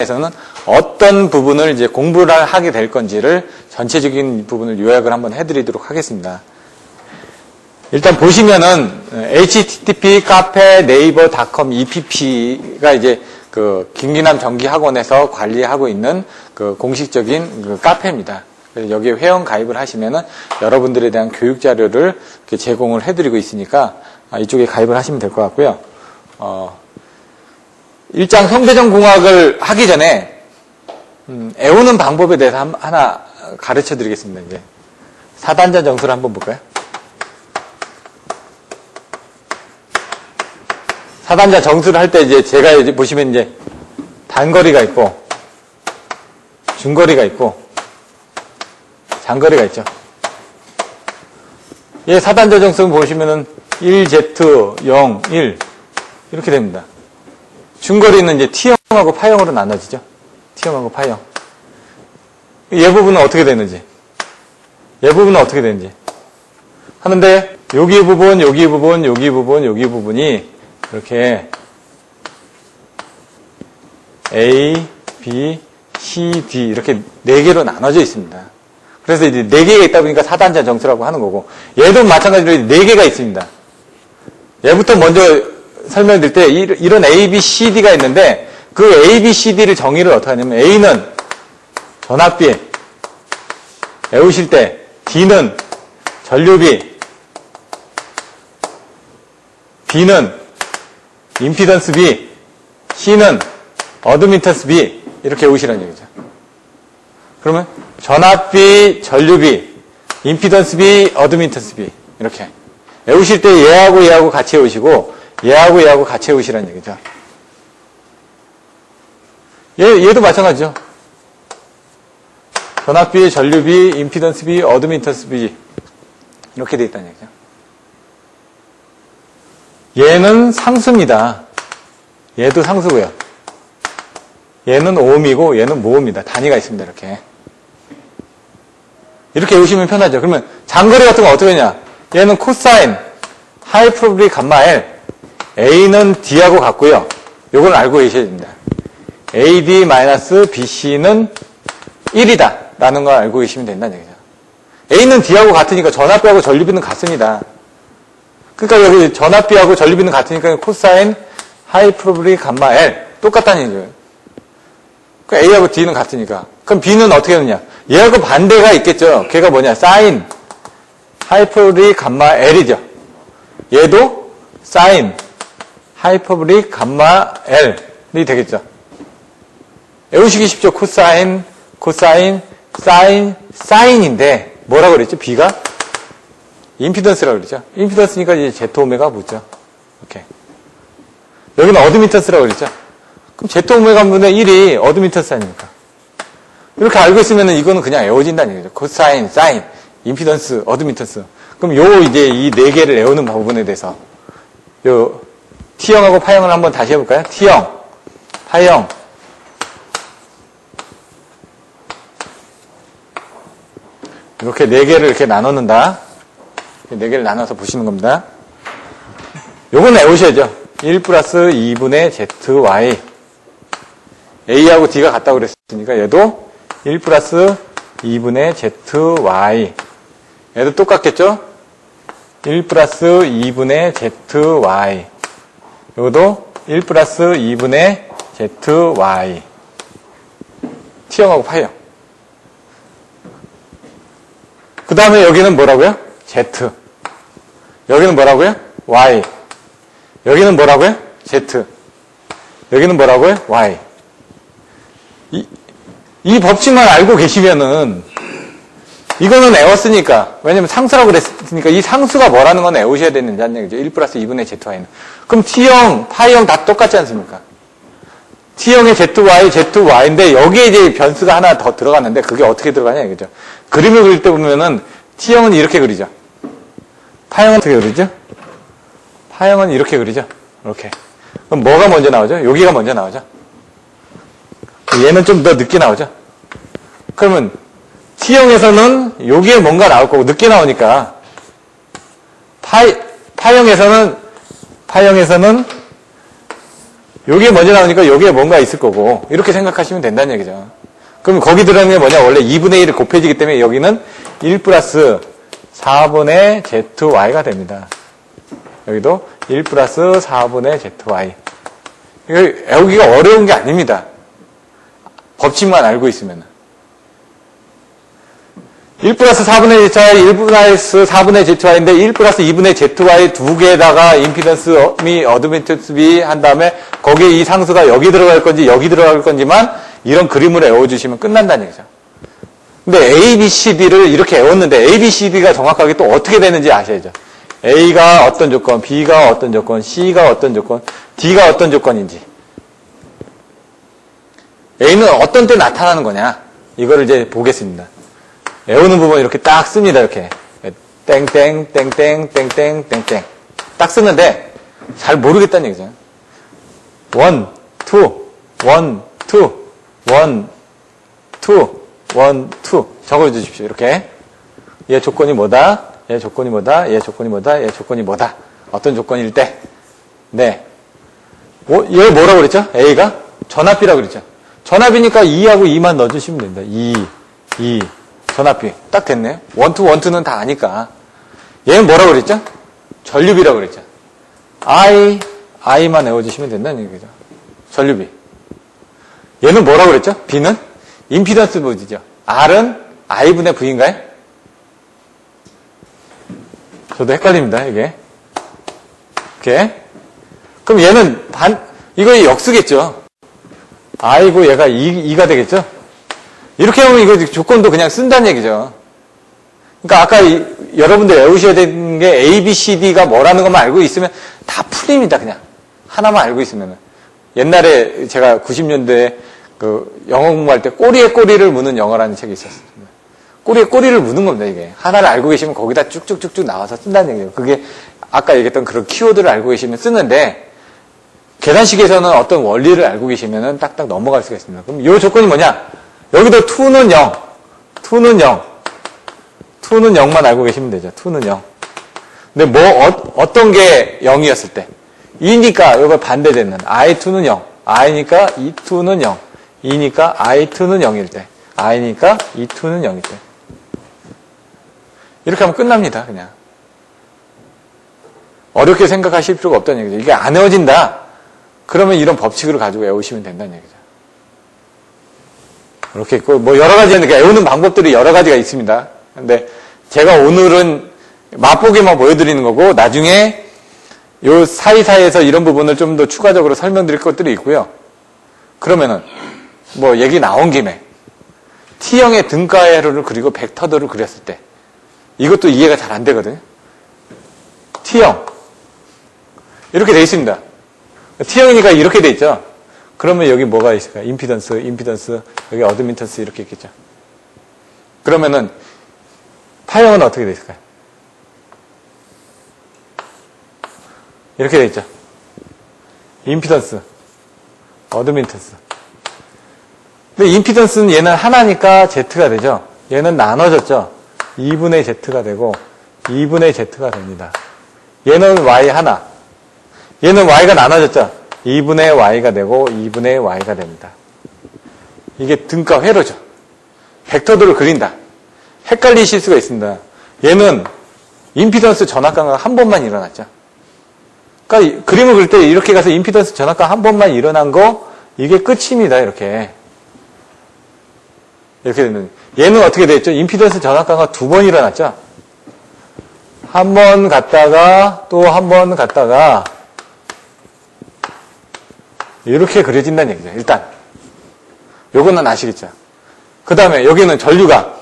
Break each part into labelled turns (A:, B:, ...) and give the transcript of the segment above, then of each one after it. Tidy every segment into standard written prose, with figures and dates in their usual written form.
A: 에서는 어떤 부분을 이제 공부를 하게 될 건지를 전체적인 부분을 요약을 한번 해드리도록 하겠습니다. 일단 보시면은 http 카페 네이버.com EPP가 이제 그 김기남 전기학원에서 관리하고 있는 그 공식적인 그 카페입니다. 여기에 회원 가입을 하시면은 여러분들에 대한 교육 자료를 이렇게 제공을 해드리고 있으니까 이쪽에 가입을 하시면 될 것 같고요. 일장 성대전공학을 하기 전에 애우는 방법에 대해서 하나 가르쳐 드리겠습니다. 이제 사단자 정수를 한번 볼까요? 사단자 정수를 할 때 이제 제가 이제 보시면 이제 단거리가 있고 중거리가 있고 장거리가 있죠. 예, 사단자 정수 보시면은 1Z, 0, 1 이렇게 됩니다. 중거리는 이제 T형하고 파형으로 나눠지죠. T형하고 파형. 얘 부분은 어떻게 되는지. 얘 부분은 어떻게 되는지. 하는데, 여기 부분, 여기 부분, 여기 부분, 여기 부분이 이렇게 A, B, C, D 이렇게 4개로 나눠져 있습니다. 그래서 이제 4개가 있다 보니까 사단자 정수라고 하는 거고, 얘도 마찬가지로 4개가 있습니다. 얘부터 먼저 설명드릴 때 이런 A, B, C, D가 있는데 그 A, B, C, D를 정의를 어떻게 하냐면 A는 전압비 애우실 때, D는 전류비, B는 임피던스 B, C는 어드미턴스 B 이렇게 애우시라는 얘기죠. 그러면 전압비, 전류비, 임피던스 B, 어드미턴스 B 이렇게 애우실 때 얘하고 얘하고 같이 애우시고 얘하고 얘하고 같이 해오시라는 얘기죠. 얘도 마찬가지죠. 전압비, 전류비, 임피던스비, 어드미턴스비 이렇게 되어 있다는 얘기죠. 얘는 상수입니다. 얘도 상수고요. 얘는 오음이고 얘는 모음입니다. 단위가 있습니다. 이렇게 외우시면 편하죠. 그러면 장거리 같은 거 어떻게 되냐? 얘는 코사인 하이 프로블리 감마 L, A는 D하고 같고요. 요걸 알고 계셔야 됩니다. AD-BC는 1이다 라는 걸 알고 계시면 된다는 얘기죠. A는 D하고 같으니까 전압비하고 전류비는 같습니다. 그러니까 여기 전압비하고 전류비는 같으니까 코사인 하이 프로블리 감마 L 똑같다는 얘기죠. 그러니까 A하고 D는 같으니까. 그럼 B는 어떻게 되느냐? 얘하고 반대가 있겠죠. 걔가 뭐냐? 사인 하이 프로블리 감마 L이죠. 얘도 사인 하이퍼블릭 감마 L이 되겠죠. 외우시기 쉽죠. 코사인, 코사인, 사인, 사인인데 뭐라고 그랬죠? B가 임피던스라고 그랬죠. 임피던스니까 이제 제트 오메가 붙죠. 이렇게. 여기는 어드미턴스라고 그랬죠. 그럼 제트 오메가 분의 1이 어드미턴스 아닙니까? 이렇게 알고 있으면 이거는 그냥 외워진다는 얘기죠. 코사인, 사인, 임피던스, 어드미턴스. 그럼 이제 이 4개를 외우는 부분에 대해서 T형하고 파형을 한번 다시 해볼까요? T형, 파형. 이렇게 4개를 이렇게 나눠놓는다. 4개를 나눠서 보시는 겁니다. 요건 외우셔야죠. 1 플러스 2분의 ZY. A하고 D가 같다고 그랬으니까 얘도 1 플러스 2분의 ZY. 얘도 똑같겠죠? 1 플러스 2분의 ZY. 요것도 1 플러스 2분의 ZY. T형하고 파형. 그 다음에 여기는 뭐라고요? Z. 여기는 뭐라고요? Y. 여기는 뭐라고요? Z. 여기는 뭐라고요? Y. 이 법칙만 알고 계시면은 이거는 외웠으니까, 왜냐면 상수라고 그랬으니까 이 상수가 뭐라는 건 외우셔야 되는 얘기죠. 1 플러스 2분의 ZY는. 그럼 T형, 파형 다 똑같지 않습니까? T형의 ZY, ZY인데 여기에 이제 변수가 하나 더 들어갔는데 그게 어떻게 들어가냐 이거죠. 그림을 그릴 때 보면은 T형은 이렇게 그리죠. 파형은 어떻게 그리죠? 파형은 이렇게 그리죠. 이렇게. 그럼 뭐가 먼저 나오죠? 여기가 먼저 나오죠. 얘는 좀 더 늦게 나오죠. 그러면 T형에서는 여기에 뭔가 나올 거고 늦게 나오니까 파형에서는 여기에 먼저 나오니까 여기에 뭔가 있을 거고 이렇게 생각하시면 된다는 얘기죠. 그럼 거기 들어가는 게 뭐냐? 원래 2분의 1이 곱해지기 때문에 여기는 1 플러스 4분의 zy가 됩니다. 여기도 1 플러스 4분의 zy. 이거 외우기가 어려운 게 아닙니다. 법칙만 알고 있으면. 1 플러스 4분의 zy, 1 플러스 4분의 zy인데 1 플러스 2분의 zy 두 개에다가 임피던스 미, 어드미턴스 비 한 다음에 거기에 이 상수가 여기 들어갈 건지 여기 들어갈 건지만 이런 그림을 외워주시면 끝난다는 얘기죠. 근데 A, B, C, D를 이렇게 외웠는데 A, B, C, D가 정확하게 또 어떻게 되는지 아셔야죠. A가 어떤 조건, B가 어떤 조건, C가 어떤 조건, D가 어떤 조건인지. A는 어떤 때 나타나는 거냐. 이거를 이제 보겠습니다. 외우는 부분 이렇게 딱 씁니다. 이렇게. 땡땡, 땡땡, 땡땡, 땡땡. 딱 쓰는데 잘 모르겠다는 얘기죠. 1, 2, 1, 2, 1, 2, 1, 2. 적어주십시오. 이렇게. 얘 조건이 뭐다? 얘 조건이 뭐다? 얘 조건이 뭐다? 얘 조건이 뭐다? 어떤 조건일 때? 네. 얘 뭐라고 그랬죠? A가? 전압비라고 그랬죠? 전압이니까 2하고 2만 넣어주시면 됩니다. 2. 전압비. 딱 됐네요. 1, 2, 1, 2는 다 아니까. 얘는 뭐라고 그랬죠? 전류비라고 그랬죠? I만 외워주시면 된다는 얘기죠. 전류비. 얘는 뭐라고 그랬죠? B는? 임피던스 부지죠. R은 I분의 V인가요? 저도 헷갈립니다, 이게. 이렇게. 그럼 얘는 이거 역수겠죠? I고 얘가 2가 되겠죠? 이렇게 하면 이거 조건도 그냥 쓴다는 얘기죠. 그러니까 아까 여러분들 외우셔야 되는 게 A, B, C, D가 뭐라는 것만 알고 있으면 다 풀립니다, 그냥. 하나만 알고 있으면. 옛날에 제가 90년대에 그 영어 공부할 때 꼬리에 꼬리를 무는 영어라는 책이 있었습니다. 꼬리에 꼬리를 무는 겁니다, 이게. 하나를 알고 계시면 거기다 쭉쭉쭉쭉 나와서 쓴다는 얘기예요. 그게 아까 얘기했던 그런 키워드를 알고 계시면 쓰는데, 계산식에서는 어떤 원리를 알고 계시면은 딱딱 넘어갈 수가 있습니다. 그럼 이 조건이 뭐냐? 여기도 2는 0. 2는 0. 2는 0만 알고 계시면 되죠. 2는 0. 근데 어떤 게 0이었을 때? 2니까 이거 반대되는 I2는 0. I니까 E2는 0. E니까 I2는 0일 때. I니까 E2는 0일 때. 이렇게 하면 끝납니다, 그냥. 어렵게 생각하실 필요가 없다는 얘기죠. 이게 안 외워진다. 그러면 이런 법칙을 가지고 외우시면 된다는 얘기죠. 이렇게 있고, 뭐 여러 가지, 그러니까 외우는 방법들이 여러 가지가 있습니다. 근데 제가 오늘은 맛보기만 보여드리는 거고, 나중에 요 사이사이에서 이런 부분을 좀 더 추가적으로 설명드릴 것들이 있고요. 그러면은, 뭐 얘기 나온 김에, T형의 등가의 회로를 그리고 벡터들을 그렸을 때, 이것도 이해가 잘 안 되거든요. T형. 이렇게 돼 있습니다. T형이니까 이렇게 돼 있죠. 그러면 여기 뭐가 있을까요? 임피던스, 여기 어드미턴스 이렇게 있겠죠. 그러면은 파형은 어떻게 돼 있을까요? 이렇게 돼 있죠. 임피던스, 어드미턴스. 근데 임피던스는 얘는 하나니까 Z가 되죠. 얘는 나눠졌죠. 2분의 Z가 되고 2분의 Z가 됩니다. 얘는 Y 하나. 얘는 Y가 나눠졌죠. 2분의 Y가 되고 2분의 Y가 됩니다. 이게 등가 회로죠. 벡터들을 그린다. 헷갈리실 수가 있습니다. 얘는 임피던스 전압가가 한 번만 일어났죠. 그러니까 그림을 그릴 때 이렇게 가서 임피던스 전압가 한 번만 일어난 거 이게 끝입니다. 이렇게 되는. 얘는 어떻게 됐죠? 임피던스 전압가가 두 번 일어났죠. 한 번 갔다가 또 한 번 갔다가 이렇게 그려진다는 얘기죠. 일단 요거는 아시겠죠? 그 다음에 여기는 전류가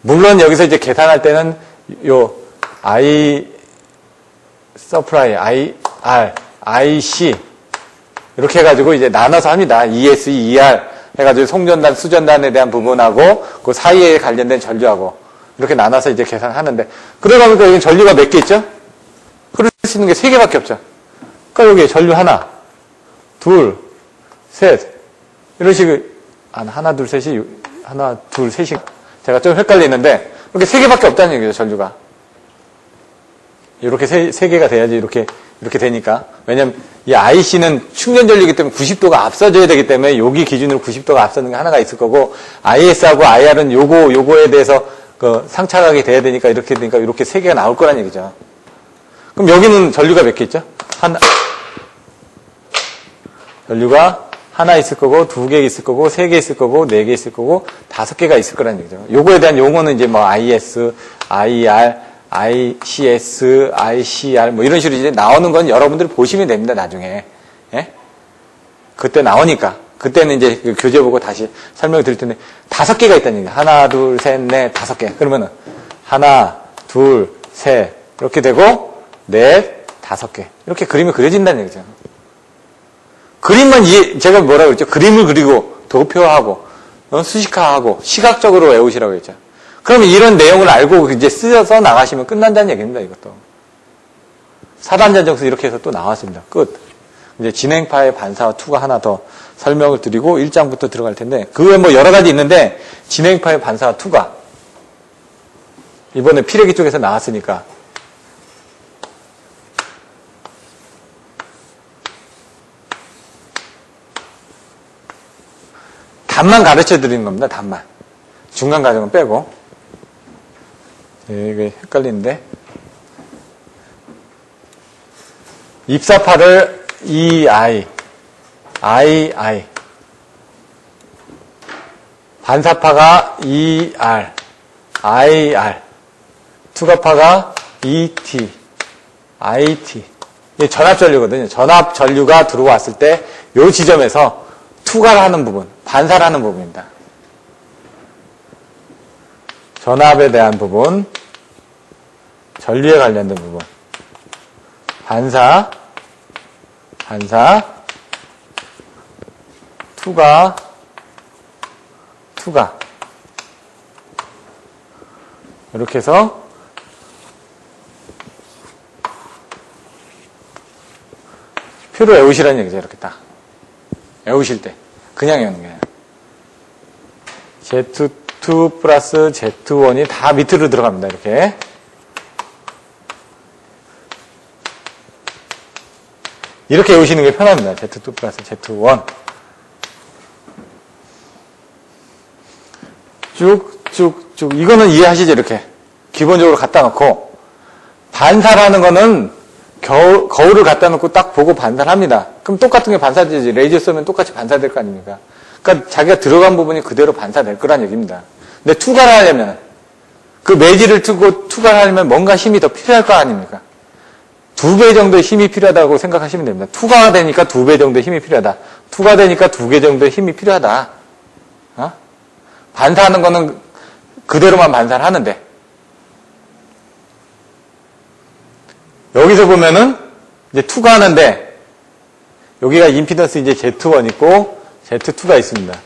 A: 물론 여기서 이제 계산할 때는 요 I 서플라이 IR, IC 이렇게 해가지고 이제 나눠서 합니다. ES, ER 해가지고 송전단, 수전단에 대한 부분하고 그 사이에 관련된 전류하고 이렇게 나눠서 이제 계산하는데 그러다 보니까 여기 전류가 몇 개 있죠? 흐를 수 있는 게 3개밖에 없죠. 그러니까 여기 전류 하나, 둘, 셋 이런 식으로 하나, 둘, 셋이 하나, 둘, 셋이 제가 좀 헷갈리는데 이렇게 3개밖에 없다는 얘기죠. 전류가. 이렇게 세 개가 돼야지 이렇게 이렇게 되니까. 왜냐면 이 IC는 충전 전류이기 때문에 90도가 앞서줘야 되기 때문에 여기 기준으로 90도가 앞서는 게 하나가 있을 거고 IS하고 IR은 요거에 대해서 그 상착하게 돼야 되니까 이렇게 되니까 이렇게 세 개가 나올 거란 얘기죠. 그럼 여기는 전류가 몇 개 있죠? 전류가 하나 있을 거고, 2개 있을 거고, 3개 있을 거고, 4개 있을 거고, 5개가 있을 거란 얘기죠. 요거에 대한 용어는 이제 뭐 IS, IR, ICS, ICR 뭐 이런 식으로 이제 나오는 건 여러분들이 보시면 됩니다, 나중에. 예? 그때 나오니까. 그때는 이제 그 교재 보고 다시 설명을 드릴 텐데, 5개가 있다는 얘기예요. 하나, 둘, 셋, 넷, 5개. 그러면은, 하나, 둘, 셋, 이렇게 되고, 넷, 5개. 이렇게 그림이 그려진다는 얘기죠. 그림만 제가 뭐라고 그랬죠? 그림을 그리고, 도표하고, 수식화하고, 시각적으로 외우시라고 했죠. 그러면 이런 내용을 알고 이제 쓰여서 나가시면 끝난다는 얘기입니다, 이것도. 4단전정수 이렇게 해서 또 나왔습니다. 끝. 이제 진행파의 반사와 투가 하나 더 설명을 드리고 1장부터 들어갈 텐데, 그 외에 뭐 여러 가지 있는데, 진행파의 반사와 투가 이번에 피레기 쪽에서 나왔으니까. 답만 가르쳐 드리는 겁니다, 답만. 중간 과정은 빼고. 이게 헷갈리는데. 입사파를 EI, II. 반사파가 ER, IR. 투과파가 ET, IT. 이게 전압전류거든요. 전압전류가 들어왔을 때, 요 지점에서 투과를 하는 부분, 반사를 하는 부분입니다. 전압에 대한 부분, 전류에 관련된 부분, 반사, 투과. 이렇게 해서 표로 외우시라는 얘기죠. 이렇게 딱 외우실 때 그냥 외우는 게 아니라 Z2 플러스 Z1이 다 밑으로 들어갑니다. 이렇게 외우시는 게 편합니다. Z2 플러스 Z1 쭉 이거는 이해하시죠? 이렇게 기본적으로 갖다 놓고, 반사라는 거는 거울을 갖다 놓고 딱 보고 반사를 합니다. 그럼 똑같은 게 반사되지. 레이저 쏘면 똑같이 반사될 거 아닙니까? 그러니까 자기가 들어간 부분이 그대로 반사될 거란 얘기입니다. 근데 투과를 하려면, 그 매질을 트고 투과를 하려면 뭔가 힘이 더 필요할 거 아닙니까? 2배 정도의 힘이 필요하다고 생각하시면 됩니다. 투과가 되니까 2배 정도의 힘이 필요하다. 투과되니까 2개 정도의 힘이 필요하다. 반사하는 거는 그대로만 반사를 하는데, 여기서 보면은 이제 투과하는데, 여기가 임피던스 이제 Z1 있고 Z2가 있습니다.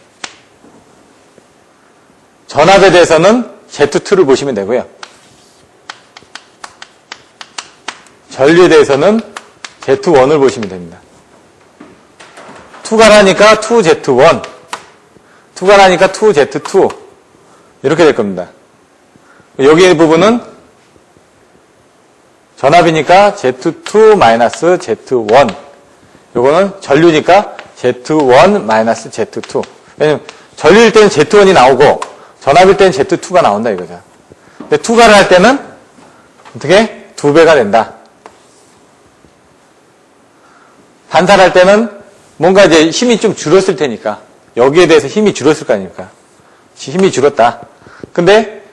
A: 전압에 대해서는 Z2를 보시면 되고요. 전류에 대해서는 Z1을 보시면 됩니다. 투과를 하니까 2Z1, 투과를 하니까 2Z2 이렇게 될 겁니다. 여기의 부분은 전압이니까 Z2-Z1 요거는 전류니까 Z1-Z2 왜냐면 전류일 때는 Z1이 나오고 전압일 때는 Z2가 나온다 이거죠. 근데 투과를 할 때는 어떻게? 2배가 된다. 반사를 할 때는 뭔가 이제 힘이 좀 줄었을 테니까 여기에 대해서 힘이 줄었을 거 아닙니까? 힘이 줄었다. 근데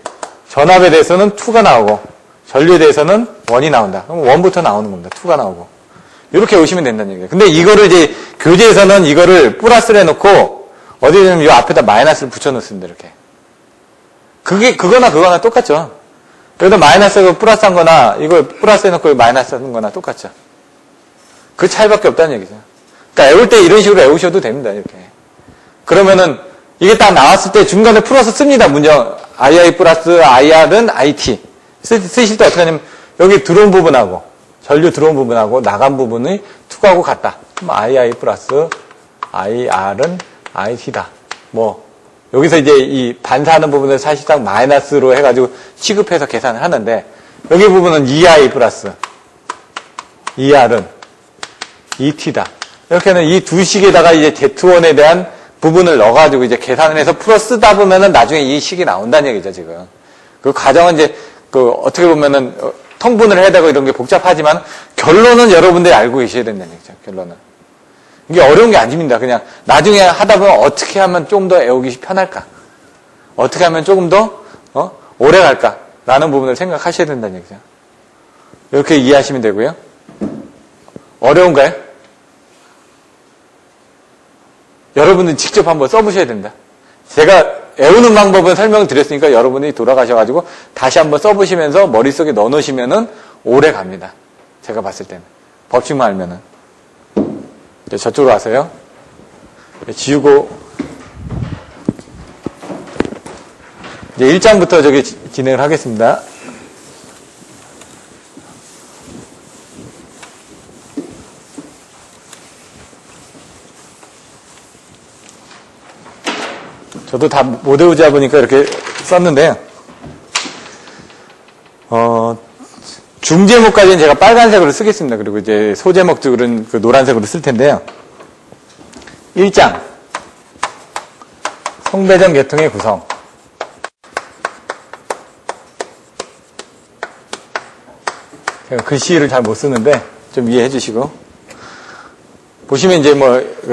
A: 전압에 대해서는 2가 나오고 전류에 대해서는 1이 나온다. 그럼 1부터 나오는 겁니다. 2가 나오고. 이렇게 오시면 된다는 얘기예요. 근데 이거를 이제 교재에서는 이거를 플러스를 해놓고 어디든 이 앞에다 마이너스를 붙여놓습니다. 이렇게. 그거나 똑같죠. 여기다 마이너스하고 플러스 한 거나 이걸 플러스 해놓고 마이너스 하는 거나 똑같죠. 그 차이밖에 없다는 얘기죠. 그러니까 외울 때 이런 식으로 외우셔도 됩니다. 이렇게. 그러면은 이게 딱 나왔을 때 중간에 풀어서 씁니다. 문장. II 플러스 IR은 IT. 쓰실 때 어떻게 하냐면 여기 들어온 부분하고 전류 들어온 부분하고 나간 부분이 투하고 같다. 그럼 II 플러스 IR은 IT다. 뭐 여기서 이제 이 반사하는 부분을 사실상 마이너스로 해가지고 취급해서 계산을 하는데 여기 부분은 EI 플러스 2R은 2T다. 이렇게는 이 두 식에다가 이제 Z1에 대한 부분을 넣어가지고 이제 계산을 해서 풀어 쓰다 보면은 나중에 이 식이 나온다는 얘기죠, 지금. 그 과정은 이제, 어떻게 보면은, 통분을 해야 되고 이런 게 복잡하지만, 결론은 여러분들이 알고 계셔야 된다는 얘기죠, 결론은. 이게 어려운 게 아닙니다. 그냥, 나중에 하다 보면 어떻게 하면 좀 더 외우기 편할까? 어떻게 하면 조금 더, 오래 갈까? 라는 부분을 생각하셔야 된다는 얘기죠. 이렇게 이해하시면 되고요. 어려운가요? 여러분은 직접 한번 써보셔야 된다. 제가 외우는 방법은 설명을 드렸으니까 여러분이 돌아가셔가지고 다시 한번 써보시면서 머릿속에 넣어놓으시면은 오래 갑니다. 제가 봤을 때는. 법칙만 알면은. 이제 저쪽으로 와서요. 지우고, 이제 1장부터 저기 진행을 하겠습니다. 저도 다 못 외우자 보니까 이렇게 썼는데요. 중제목까지는 제가 빨간색으로 쓰겠습니다. 그리고 이제 소제목들은 그 노란색으로 쓸 텐데요. 1장. 송배전 계통의 구성. 제가 글씨를 잘 못 쓰는데 좀 이해해 주시고. 보시면 이제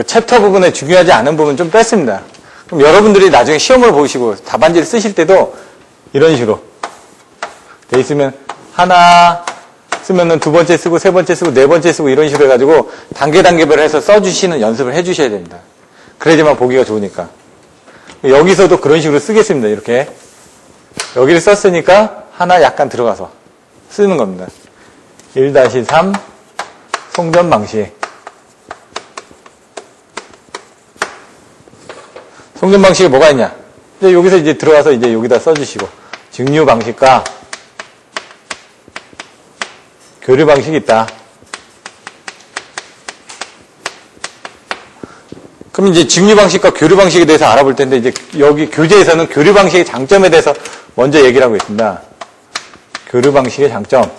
A: 챕터 부분에 중요하지 않은 부분 좀 뺐습니다. 그럼 여러분들이 나중에 시험을 보시고 답안지를 쓰실 때도 이런 식으로 돼 있으면 하나 쓰면은 두 번째 쓰고 세 번째 쓰고 네 번째 쓰고 이런 식으로 해가지고 단계별로 해서 써주시는 연습을 해주셔야 됩니다. 그래야지만 보기가 좋으니까. 여기서도 그런 식으로 쓰겠습니다. 이렇게 여기를 썼으니까 하나 약간 들어가서 쓰는 겁니다. 1-3 송전 방식. 송전 방식이 뭐가 있냐? 이제 여기서 이제 들어가서 이제 여기다 써주시고, 증류 방식과 교류 방식이 있다. 그럼 이제 증류 방식과 교류 방식에 대해서 알아볼 텐데, 이제 여기 교재에서는 교류 방식의 장점에 대해서 먼저 얘기를 하고 있습니다. 교류 방식의 장점.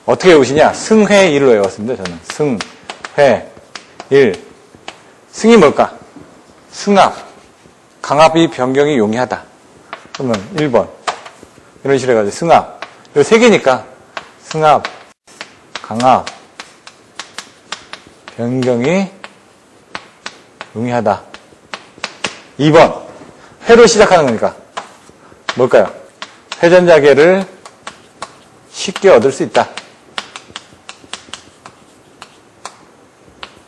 A: 어떻게 외우시냐? 승회 1로 외웠습니다, 저는. 승회 1. 승이 뭘까? 승합. 강합이 변경이 용이하다. 그러면 1번. 이런 식으로 해가지고 승합. 이거 세 개니까. 승합, 강합, 변경이 용이하다. 2번. 회로 시작하는 거니까. 뭘까요? 회전자계를 쉽게 얻을 수 있다.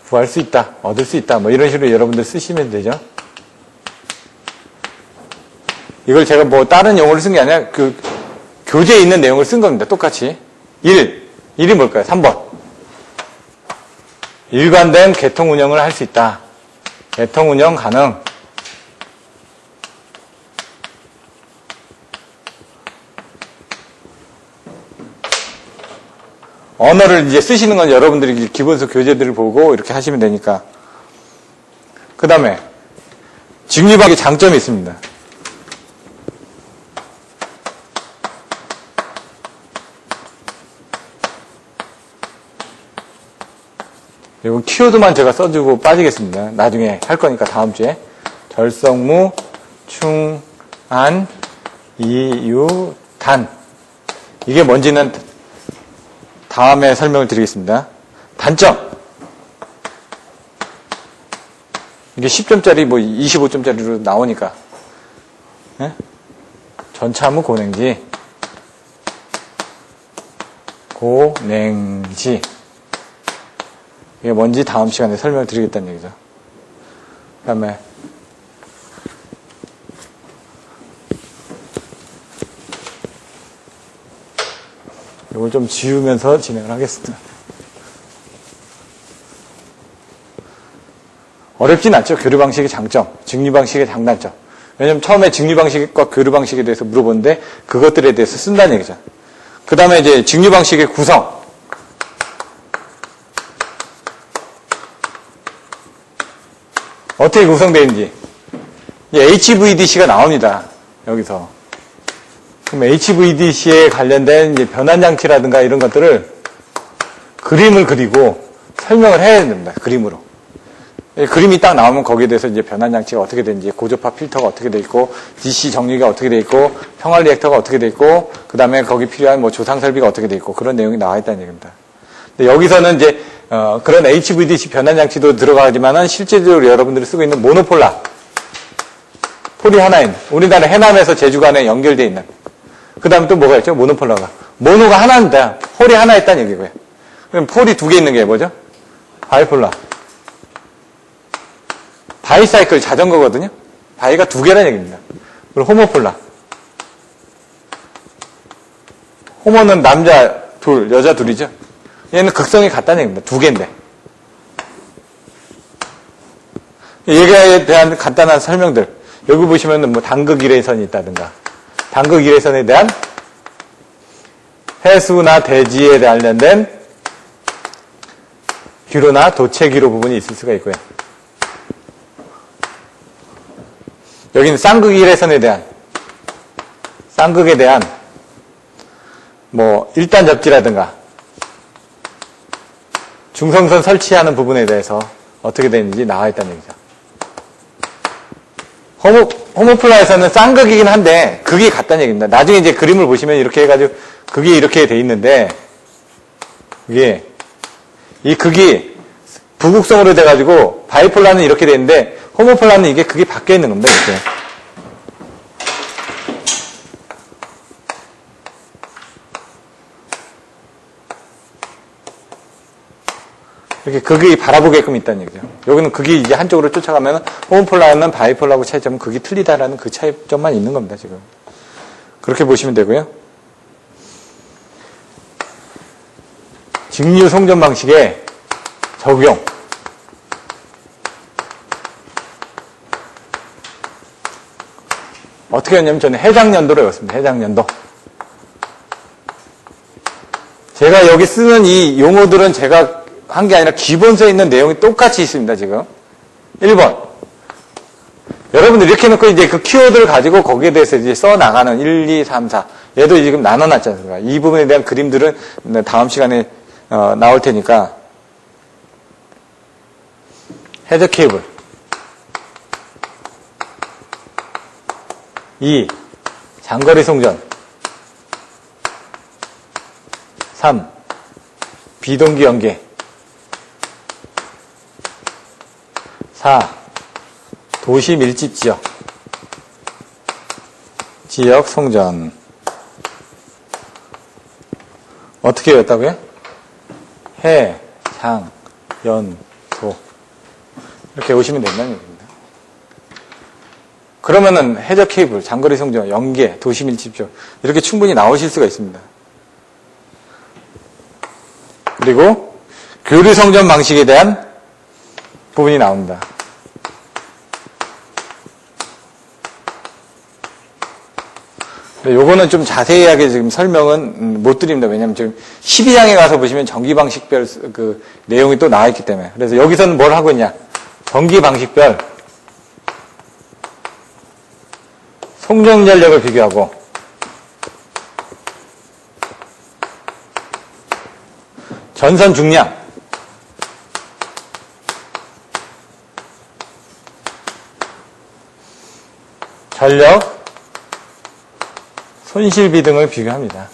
A: 구할 수 있다, 얻을 수 있다, 뭐 이런 식으로 여러분들 쓰시면 되죠. 이걸 제가 뭐 다른 용어를 쓴 게 아니라 그 교재에 있는 내용을 쓴 겁니다. 똑같이. 1이 뭘까요? 3번. 일관된 계통 운영을 할 수 있다. 계통 운영 가능. 언어를 이제 쓰시는 건 여러분들이 기본서 교재들을 보고 이렇게 하시면 되니까. 그 다음에, 직류방의 장점이 있습니다. 이거 키워드만 제가 써주고 빠지겠습니다. 나중에 할 거니까 다음 주에. 절성무, 충안, 이유, 단. 이게 뭔지는 다음에 설명을 드리겠습니다. 단점. 이게 10점짜리 뭐 25점짜리로 나오니까. 네? 전차무 고냉지. 고냉지. 이게 뭔지 다음 시간에 설명을 드리겠다는 얘기죠. 그 다음에 이걸 좀 지우면서 진행을 하겠습니다. 어렵진 않죠. 교류 방식의 장점, 증류 방식의 장단점. 왜냐면 처음에 증류 방식과 교류 방식에 대해서 물어보는데 그것들에 대해서 쓴다는 얘기죠. 그 다음에 이제 증류 방식의 구성. 어떻게 구성되는지. HVDC가 나옵니다. 여기서. 그럼 HVDC에 관련된 이제 변환장치라든가 이런 것들을 그림을 그리고 설명을 해야 됩니다. 그림으로. 그림이 딱 나오면 거기에 대해서 이제 변환장치가 어떻게 되는지, 고주파 필터가 어떻게 돼 있고, DC 정리가 어떻게 돼 있고, 평활 리액터가 어떻게 돼 있고, 그 다음에 거기 필요한 뭐 조상 설비가 어떻게 돼 있고, 그런 내용이 나와 있다는 얘기입니다. 근데 여기서는 이제, 그런 HVDC 변환장치도 들어가지만은 실제적으로 여러분들이 쓰고 있는 모노폴라. 폴이 하나 있는. 우리나라 해남에서 제주 간에 연결되어 있는. 그 다음에 또 뭐가 있죠? 모노폴라가. 모노가 하나입니다. 폴이 하나 있다는 얘기고요. 그럼 폴이 두 개 있는 게 뭐죠? 바이폴라. 바이사이클 자전거거든요. 바이가 두 개라는 얘기입니다. 그리고 호모폴라. 호모는 남자 둘, 여자 둘이죠. 얘는 극성이 같다는 얘기입니다. 두 개인데. 얘에 대한 간단한 설명들. 여기 보시면은 뭐 당극 일회선이 있다든가. 당극 일회선에 대한 해수나 대지에 관련된 기로나 도체 기로 부분이 있을 수가 있고요. 여기는 쌍극 일회선에 대한, 쌍극에 대한 뭐 1단 접지라든가 중성선 설치하는 부분에 대해서 어떻게 되는지 나와 있다는 얘기죠. 호모플라에서는 쌍극이긴 한데 극이 같다는 얘기입니다. 나중에 이제 그림을 보시면 이렇게 해가지고 극이 이렇게 돼 있는데 이게 이 극이 부극성으로 돼가지고 바이폴라는 이렇게 돼 있는데 호모폴라는 이게 극이 바뀌어 있는 겁니다. 이렇게 극이 바라보게끔 있다는 얘기죠. 여기는 극이 이제 한쪽으로 쫓아가면 호모폴라는 바이폴라하고 차이점은 극이 틀리다라는 그 차이점만 있는 겁니다. 지금 그렇게 보시면 되고요. 직류 송전 방식의 적용. 어떻게 했냐면 저는 해상연도로 외웠습니다. 해상연도. 제가 여기 쓰는 이 용어들은 제가 한 게 아니라 기본서에 있는 내용이 똑같이 있습니다. 지금 1번 여러분들 이렇게 놓고 이제 그 키워드를 가지고 거기에 대해서 이제 써나가는 1, 2, 3, 4 얘도 지금 나눠놨지 않습니까? 이 부분에 대한 그림들은 다음 시간에 나올 테니까 헤더 케이블 2. 장거리 송전 3. 비동기 연계 4. 도시 밀집 지역 송전. 어떻게 외웠다고요? 해, 장, 연, 도. 이렇게 오시면 된다는 얘기입니다. 그러면은 해저 케이블, 장거리 송전, 연계, 도시 밀집 지역 이렇게 충분히 나오실 수가 있습니다. 그리고 교류 송전 방식에 대한 부분이 나옵니다. 요거는 좀 자세하게 지금 설명은 못 드립니다. 왜냐면 지금 12장에 가서 보시면 전기 방식별 그 내용이 또 나와 있기 때문에. 그래서 여기서는 뭘 하고 있냐? 전기 방식별 송전 전력을 비교하고 전선 중량 전력 손실비 등을 비교합니다.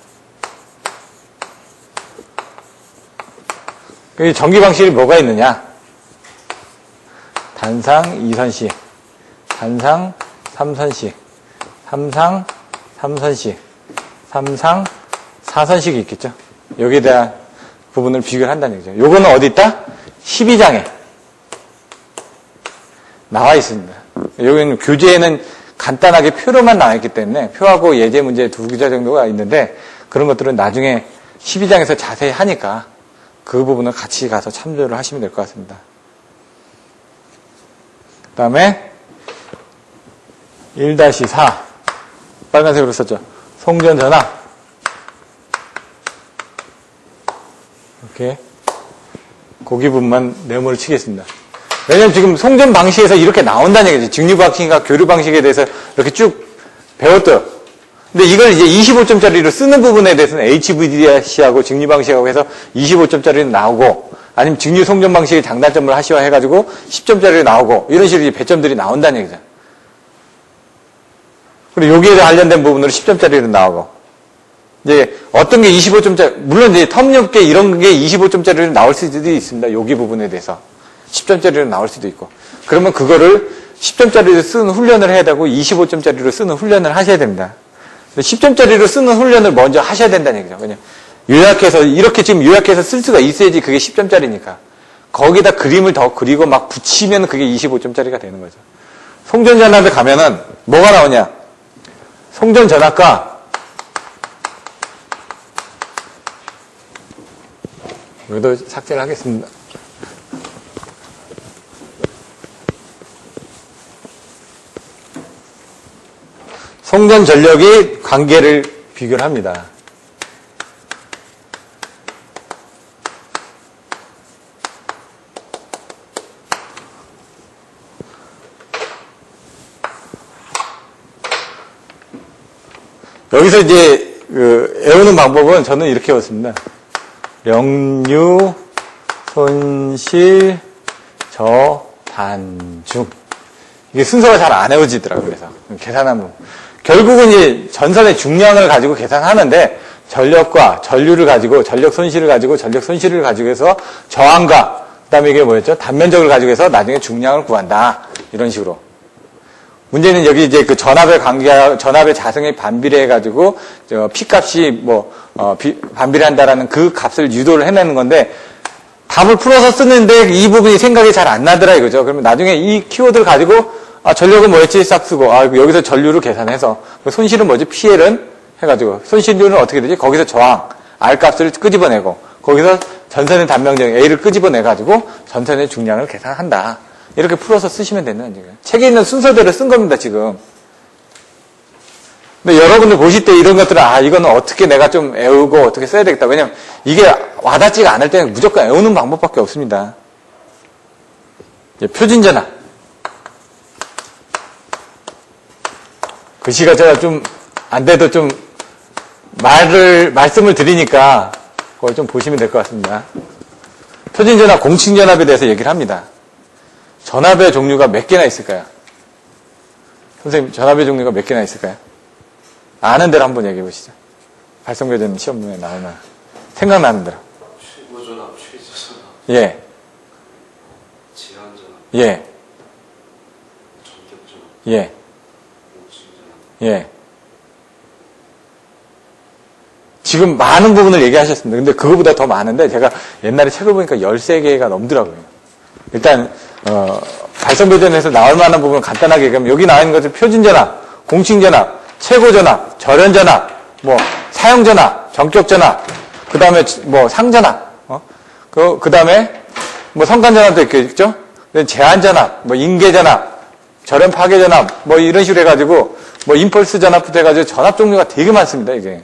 A: 전기 방식이 뭐가 있느냐? 단상 2선식, 단상 3선식, 삼상 3선식, 삼상 4선식이 있겠죠. 여기에 대한 부분을 비교를 한다는 얘기죠. 요거는 어디 있다? 12장에 나와 있습니다. 여기는 교재에는 간단하게 표로만 나와 있기 때문에 표하고 예제 문제 두 교재 정도가 있는데 그런 것들은 나중에 12장에서 자세히 하니까 그 부분을 같이 가서 참조를 하시면 될 것 같습니다. 그 다음에 1-4 빨간색으로 썼죠. 송전 전압 이렇게 고기 부분만 네모를 치겠습니다. 왜냐면 지금 송전 방식에서 이렇게 나온다는 얘기죠. 직류 방식과 교류 방식에 대해서 이렇게 쭉 배웠죠. 근데 이걸 이제 25점짜리로 쓰는 부분에 대해서는 HVDC하고 증류 방식하고 해서 25점짜리는 나오고, 아니면 증류 송전 방식의 장단점을 하시화해가지고 10점짜리로 나오고, 이런 식으로 이제 배점들이 나온다는 얘기죠. 그리고 여기에 관련된 부분으로 10점짜리로 나오고, 이제 어떤 게 25점짜리, 물론 이제 터무니없게 이런 게 25점짜리로 나올 수도 있습니다. 여기 부분에 대해서. 10점짜리로 나올 수도 있고. 그러면 그거를 10점짜리로 쓰는 훈련을 해야 되고 25점짜리로 쓰는 훈련을 하셔야 됩니다. 10점짜리로 쓰는 훈련을 먼저 하셔야 된다는 얘기죠. 그냥 요약해서, 이렇게 지금 요약해서 쓸 수가 있어야지 그게 10점짜리니까. 거기다 그림을 더 그리고 막 붙이면 그게 25점짜리가 되는 거죠. 송전전압에 가면은 뭐가 나오냐? 송전전압과 여기도 삭제를 하겠습니다. 송전 전력이 관계를 비교를 합니다. 여기서 이제 외우는 방법은 저는 이렇게 외웠습니다. 역류, 손실, 저단중. 이게 순서가 잘 안 외워지더라고요. 그래서 계산하면 결국은 이제 전선의 중량을 가지고 계산하는데, 전력과 전류를 가지고, 전력 손실을 가지고, 전력 손실을 가지고 해서 저항과, 그 다음에 이게 뭐였죠? 단면적을 가지고 해서 나중에 중량을 구한다. 이런 식으로. 문제는 여기 이제 그 전압의 관계, 전압의 자성에 반비례해가지고, P값이 반비례한다라는 그 값을 유도를 해내는 건데, 답을 풀어서 쓰는데 이 부분이 생각이 잘 안 나더라 이거죠. 그러면 나중에 이 키워드를 가지고, 전력은 뭐였지? 싹 쓰고, 여기서 전류를 계산해서, 손실은 뭐지? PL은 해가지고, 손실률은 어떻게 되지? 거기서 저항, R 값을 끄집어내고, 거기서 전선의 단면적 A를 끄집어내가지고, 전선의 중량을 계산한다. 이렇게 풀어서 쓰시면 된다는 얘기예요. 책에 있는 순서대로 쓴 겁니다, 지금. 근데 여러분들 보실 때 이런 것들은, 이거는 어떻게 내가 좀 외우고 어떻게 써야 되겠다. 왜냐면 이게 와닿지가 않을 때는 무조건 외우는 방법밖에 없습니다. 이제 표준전압. 글씨가 제가 좀 안 돼도 좀 말씀을 드리니까 그걸 좀 보시면 될 것 같습니다. 표준전압, 공칭전압에 대해서 얘기를 합니다. 전압의 종류가 몇 개나 있을까요? 선생님, 전압의 종류가 몇 개나 있을까요? 아는 대로 한번 얘기해 보시죠. 발성교전 시험문에 나오면 생각나는 대로.
B: 최고전압, 최저전압.
A: 예.
B: 제한전압.
A: 예.
B: 전격전압.
A: 예.
B: 공칭전압.
A: 예. 지금 많은 부분을 얘기하셨습니다. 근데 그거보다 더 많은데 제가 옛날에 책을 보니까 13개가 넘더라고요. 일단 발성교전에서 나올 만한 부분을 간단하게 얘기하면 여기 나와 있는 것들 표준전압, 공칭전압, 최고전압, 절연전압, 사용전압, 전격전압, 그 다음에 상전압, 그 다음에 성간전압도 있겠죠? 제한전압, 인계전압, 절연 파괴전압, 이런 식으로 해가지고, 임펄스 전압부터 해가지고 전압 종류가 되게 많습니다, 이게.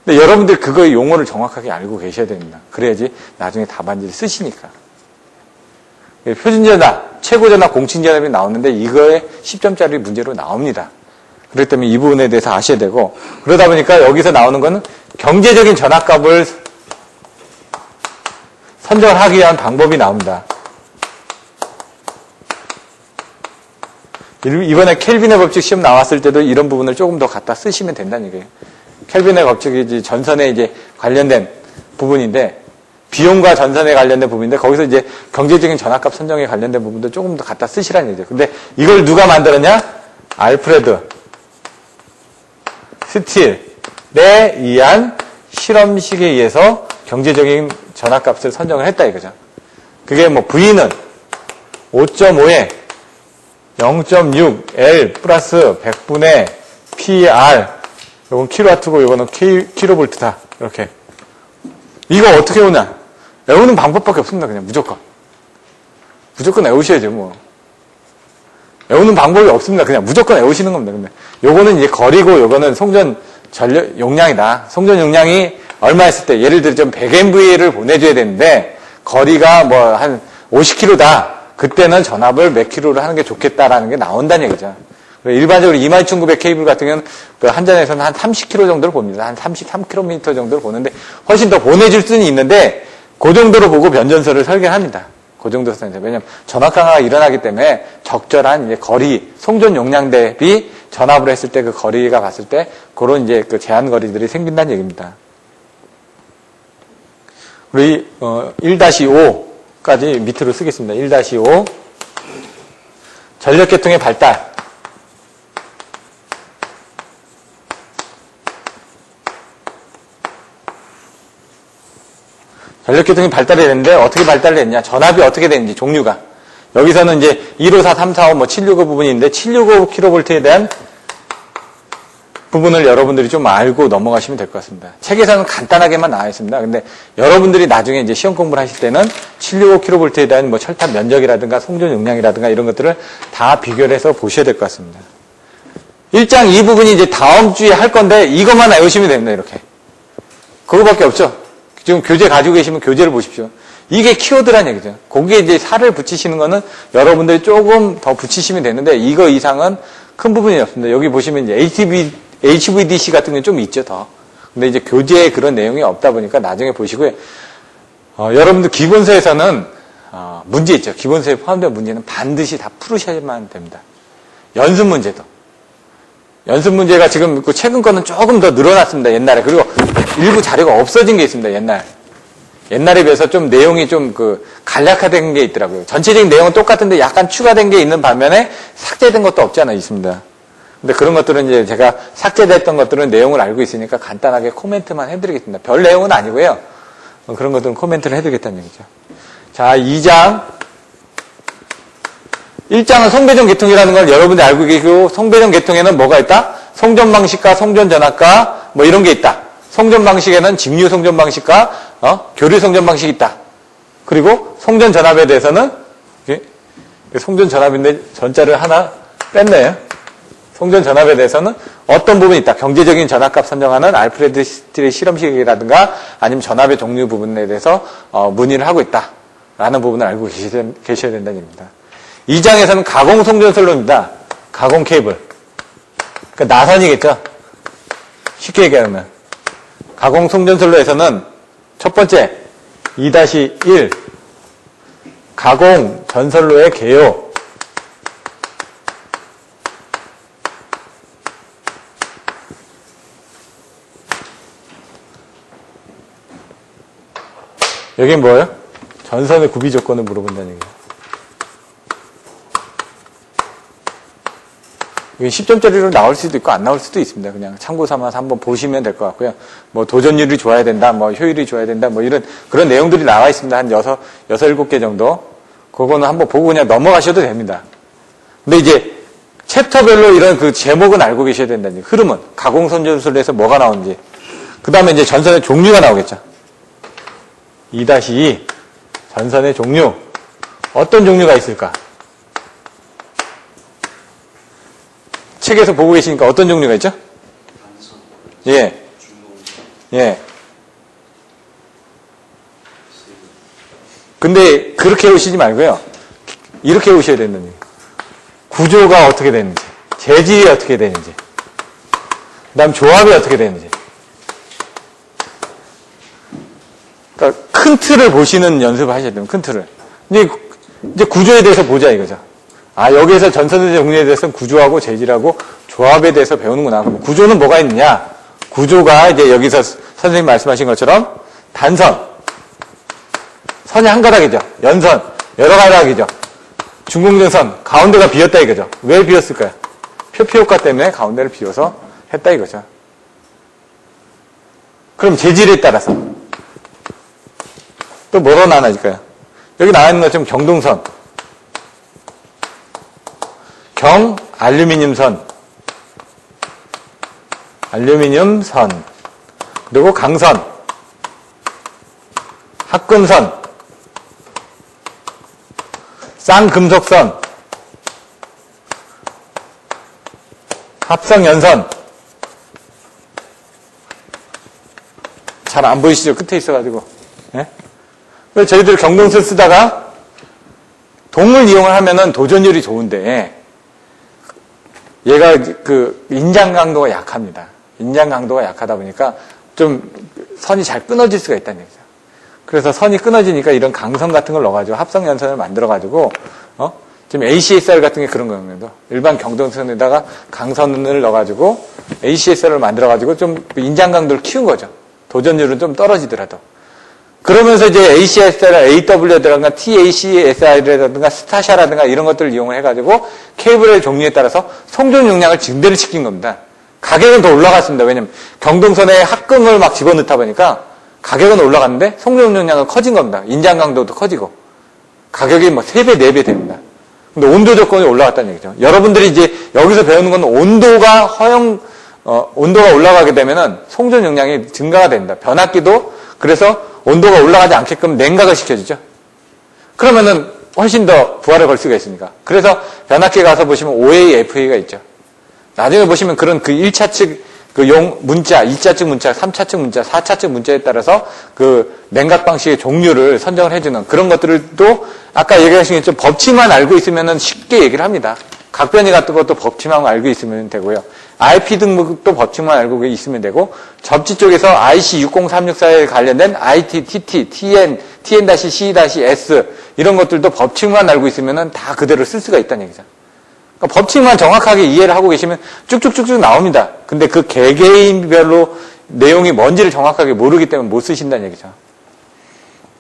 A: 근데 여러분들 그거의 용어를 정확하게 알고 계셔야 됩니다. 그래야지 나중에 답안지를 쓰시니까. 표준전압, 최고전압, 공칭전압이 나오는데 이거에 10점짜리 문제로 나옵니다. 그렇기 때문에 이 부분에 대해서 아셔야 되고, 그러다 보니까 여기서 나오는 거는 경제적인 전압값을 선정하기 위한 방법이 나옵니다. 이번에 켈빈의 법칙 시험 나왔을 때도 이런 부분을 조금 더 갖다 쓰시면 된다는 얘기예요. 켈빈의 법칙이 이제 전선에 이제 관련된 부분인데, 비용과 전선에 관련된 부분인데, 거기서 이제 경제적인 전압값 선정에 관련된 부분도 조금 더 갖다 쓰시라는 얘기죠. 근데 이걸 누가 만들었냐? 알프레드 스틸에 의한 실험식에 의해서 경제적인 전압값을 선정을 했다 이거죠. 그게 V는 5.5에 0.6 L 플러스 100분의 PR, 요건 킬로와트고 요거는 킬로볼트다. 이렇게. 이거 어떻게 오냐? 외우는 방법밖에 없습니다. 그냥 무조건. 무조건 외우셔야죠, 외우는 방법이 없습니다. 그냥 무조건 외우시는 겁니다. 근데 요거는 이제 거리고 요거는 송전 전력 용량이다. 송전 용량이 얼마 했을 때, 예를 들어 좀 100MV를 보내줘야 되는데, 거리가 한 50km다. 그때는 전압을 몇 킬로를 하는 게 좋겠다라는 게 나온다는 얘기죠. 일반적으로 21,900 케이블 같은 경우는 그 한전에서는 한 30km 정도를 봅니다. 한 33km 정도를 보는데 훨씬 더 보내줄 수는 있는데 그 정도로 보고 변전소를 설계합니다. 그 정도 선에서. 왜냐면 전압 강화가 일어나기 때문에 적절한 이제 거리, 송전 용량 대비 전압을 했을 때 그 거리가 봤을 때 그런 이제 그 제한 거리들이 생긴다는 얘기입니다. 우리 1-5까지 밑으로 쓰겠습니다. 1-5 전력계통의 발달. 전력계통이 발달이 됐는데 어떻게 발달이 됐냐? 전압이 어떻게 되는지 종류가. 여기서는 이제 154, 345, 뭐 765 부분이 있는데 765kV에 대한 부분을 여러분들이 좀 알고 넘어가시면 될 것 같습니다. 책에서는 간단하게만 나와 있습니다. 근데 여러분들이 나중에 이제 시험 공부를 하실 때는 765kV에 대한 뭐 철탑 면적이라든가 송전 용량이라든가 이런 것들을 다 비교를 해서 보셔야 될 것 같습니다. 1장 이 부분이 이제 다음 주에 할 건데 이것만 외우시면 됩니다. 이렇게. 그거밖에 없죠. 지금 교재 가지고 계시면 교재를 보십시오. 이게 키워드란 얘기죠. 거기에 이제 살을 붙이시는 거는 여러분들이 조금 더 붙이시면 되는데 이거 이상은 큰 부분이 없습니다. 여기 보시면 이제 HVDC 같은 게 좀 있죠, 더. 근데 이제 교재에 그런 내용이 없다 보니까 나중에 보시고요. 여러분들 기본서에서는 문제 있죠. 기본서에 포함된 문제는 반드시 다 풀으셔야만 됩니다. 연습 문제도. 연습 문제가 지금 최근 거는 조금 더 늘어났습니다. 옛날에. 그리고 일부 자료가 없어진 게 있습니다. 옛날에 비해서 좀 내용이 좀 간략화된 게 있더라고요. 전체적인 내용은 똑같은데 약간 추가된 게 있는 반면에 삭제된 것도 없지 않아 있습니다. 근데 그런 것들은 이제 제가 삭제됐던 것들은 내용을 알고 있으니까 간단하게 코멘트만 해드리겠습니다. 별 내용은 아니고요. 그런 것들은 코멘트를 해드리겠다는 얘기죠. 자, 2장. 1장은 송배전 계통이라는 걸 여러분들이 알고 계시고, 송배전 계통에는 뭐가 있다? 송전 방식과 송전 전압과 뭐 이런 게 있다. 송전 방식에는 직류 송전 방식과 교류 송전 방식이 있다. 그리고 송전 전압에 대해서는 송전 전압인데 전자를 하나 뺐네요. 송전 전압에 대해서는 어떤 부분이 있다. 경제적인 전압값 선정하는 알프레드 스틸의 실험식이라든가 아니면 전압의 종류 부분에 대해서 문의를 하고 있다라는 부분을 알고 계셔야 된다는 얘기입니다. 2장에서는 가공 송전 선로입니다. 가공 케이블. 그러니까 나선이겠죠. 쉽게 얘기하면. 가공 송전 선로에서는 첫 번째 2-1 가공 전선로의 개요. 여긴 뭐예요? 전선의 구비 조건을 물어본다는 얘기예요. 이게 10점짜리로 나올 수도 있고 안 나올 수도 있습니다. 그냥 참고 삼아서 한번 보시면 될 것 같고요. 뭐 도전율이 좋아야 된다, 뭐 효율이 좋아야 된다, 뭐 이런 그런 내용들이 나와 있습니다. 한 6, 7개 정도. 그거는 한번 보고 그냥 넘어가셔도 됩니다. 근데 이제 챕터별로 이런 그 제목은 알고 계셔야 된다는 얘기. 흐름은 가공선전술에서 뭐가 나오는지. 그 다음에 이제 전선의 종류가 나오겠죠. 2-2 전선의 종류. 어떤 종류가 있을까? 책에서 보고 계시니까 어떤 종류가 있죠? 예. 예. 근데 그렇게 오시지 말고요. 이렇게 오셔야 된다는 얘기예요. 구조가 어떻게 되는지, 재질이 어떻게 되는지, 그 다음 조합이 어떻게 되는지. 그러니까 큰 틀을 보시는 연습을 하셔야 돼요. 큰 틀을. 이제 구조에 대해서 보자 이거죠. 아, 여기에서 전선의 종류에 대해서는 구조하고 재질하고 조합에 대해서 배우는구나. 그럼 구조는 뭐가 있느냐? 구조가 이제 여기서 선생님 말씀하신 것처럼 단선. 선이 한 가닥이죠. 연선. 여러 가닥이죠. 중공전선. 가운데가 비었다 이거죠. 왜 비었을까요? 표피 효과 때문에 가운데를 비워서 했다 이거죠. 그럼 재질에 따라서 또 뭐로 나눠질까요? 여기 나와 있는 것처럼 경동선. 알루미늄선, 알루미늄선, 그리고 강선, 합금선, 쌍금속선, 합성연선. 잘 안 보이시죠? 끝에 있어가지고. 예? 저희들 경동선 쓰다가 동물 이용을 하면은 도전율이 좋은데 얘가 그 인장 강도가 약합니다. 인장 강도가 약하다 보니까 좀 선이 잘 끊어질 수가 있다는 얘기죠. 그래서 선이 끊어지니까 이런 강선 같은 걸 넣어가지고 합성 연선을 만들어가지고 지금 ACSR 같은 게 그런 거예요. 일반 경동선에다가 강선을 넣어가지고 ACSR을 만들어가지고 좀 인장 강도를 키운 거죠. 도전율은 좀 떨어지더라도. 그러면서 이제 ACSR, AW라든가 TACSR이라든가 스타샤라든가 이런 것들을 이용을 해가지고 케이블의 종류에 따라서 송전 용량을 증대를 시킨 겁니다. 가격은 더 올라갔습니다. 왜냐면 경동선에 합금을 막 집어넣다 보니까 가격은 올라갔는데 송전 용량은 커진 겁니다. 인장 강도도 커지고. 가격이 뭐 3배, 4배 됩니다. 근데 온도 조건이 올라갔다는 얘기죠. 여러분들이 이제 여기서 배우는 건 온도가 온도가 올라가게 되면은 송전 용량이 증가가 됩니다. 변압기도 그래서 온도가 올라가지 않게끔 냉각을 시켜주죠. 그러면은 훨씬 더 부하를 걸 수가 있으니까. 그래서 변압기에 가서 보시면 OA, FA가 있죠. 나중에 보시면 그런 그 1차 측 그 문자, 2차 측 문자, 3차 측 문자, 4차 측 문자에 따라서 그 냉각 방식의 종류를 선정을 해주는 그런 것들도 아까 얘기하신 것처럼 법칙만 알고 있으면 쉽게 얘기를 합니다. 각변이 같은 것도 법칙만 알고 있으면 되고요. IP 등록도 법칙만 알고 있으면 되고 접지 쪽에서 IC 60364에 관련된 IT, TT, TN, TN-C-S 이런 것들도 법칙만 알고 있으면 다 그대로 쓸 수가 있다는 얘기죠. 그러니까 법칙만 정확하게 이해를 하고 계시면 쭉쭉쭉쭉 나옵니다. 근데 그 개개인별로 내용이 뭔지를 정확하게 모르기 때문에 못 쓰신다는 얘기죠.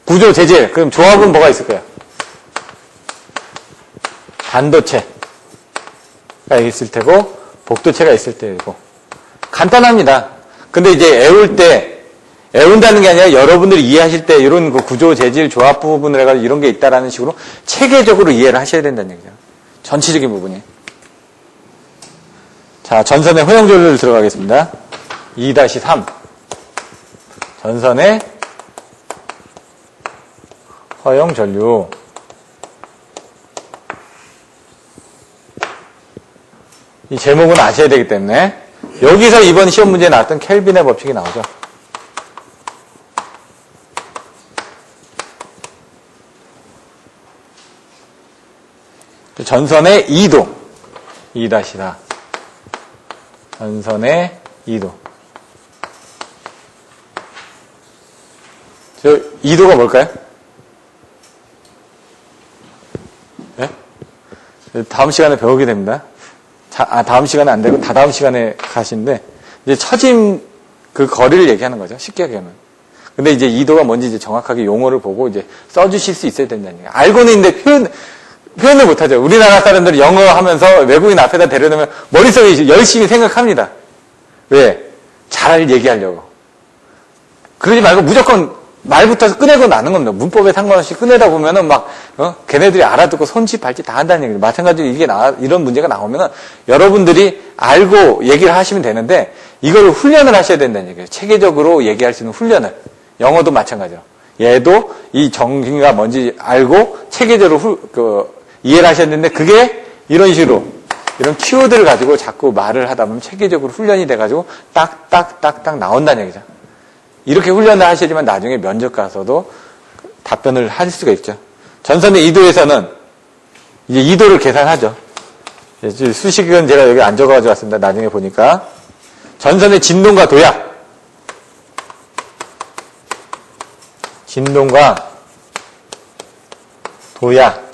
A: 구조, 재질. 그럼 조합은 뭐가 있을까요? 반도체가 있을 테고 복도체가 있을 테고 간단합니다. 근데 이제 애운다는 게 아니라 여러분들이 이해하실 때 이런 그 구조, 재질, 조합 부분을 해가지고 이런 게 있다라는 식으로 체계적으로 이해를 하셔야 된다는 얘기죠. 전체적인 부분이. 자, 전선의 허용전류를 들어가겠습니다. 2-3. 전선의 허용전류. 이 제목은 아셔야 되기 때문에 여기서 이번 시험 문제에 나왔던 켈빈의 법칙이 나오죠. 전선의 2도 2-4 전선의 2도 저 2도가 뭘까요? 네? 다음 시간에 배우게 됩니다. 다음 시간에 안 되고 다다음 시간에 가시는데 이제 처짐 그 거리를 얘기하는 거죠. 쉽게 얘기하면. 근데 이제 2도가 뭔지 이제 정확하게 용어를 보고 이제 써주실 수 있어야 된다는 얘기예요. 알고는 있는데 표현을 못하죠. 우리나라 사람들이 영어 하면서 외국인 앞에다 데려놓으면 머릿속에 열심히 생각합니다. 왜? 잘 얘기하려고. 그러지 말고 무조건 말부터 꺼내고 나는 겁니다. 문법에 상관없이 꺼내다 보면은 막, 걔네들이 알아듣고 손짓 발짓 다 한다는 얘기죠. 마찬가지로 이런 문제가 나오면은 여러분들이 알고 얘기를 하시면 되는데 이걸 훈련을 하셔야 된다는 얘기예요. 체계적으로 얘기할 수 있는 훈련을. 영어도 마찬가지로. 얘도 이 정의가 뭔지 알고 체계적으로 이해를 하셔야 되는데 그게 이런 식으로 이런 키워드를 가지고 자꾸 말을 하다 보면 체계적으로 훈련이 돼가지고 딱딱딱딱 나온다는 얘기죠. 이렇게 훈련을 하셔야지만 나중에 면접 가서도 답변을 하실 수가 있죠. 전선의 2도에서는 이제 2도를 계산하죠. 수식은 제가 여기 안 적어가지고 왔습니다. 나중에 보니까. 전선의 진동과 도약. 진동과 도약.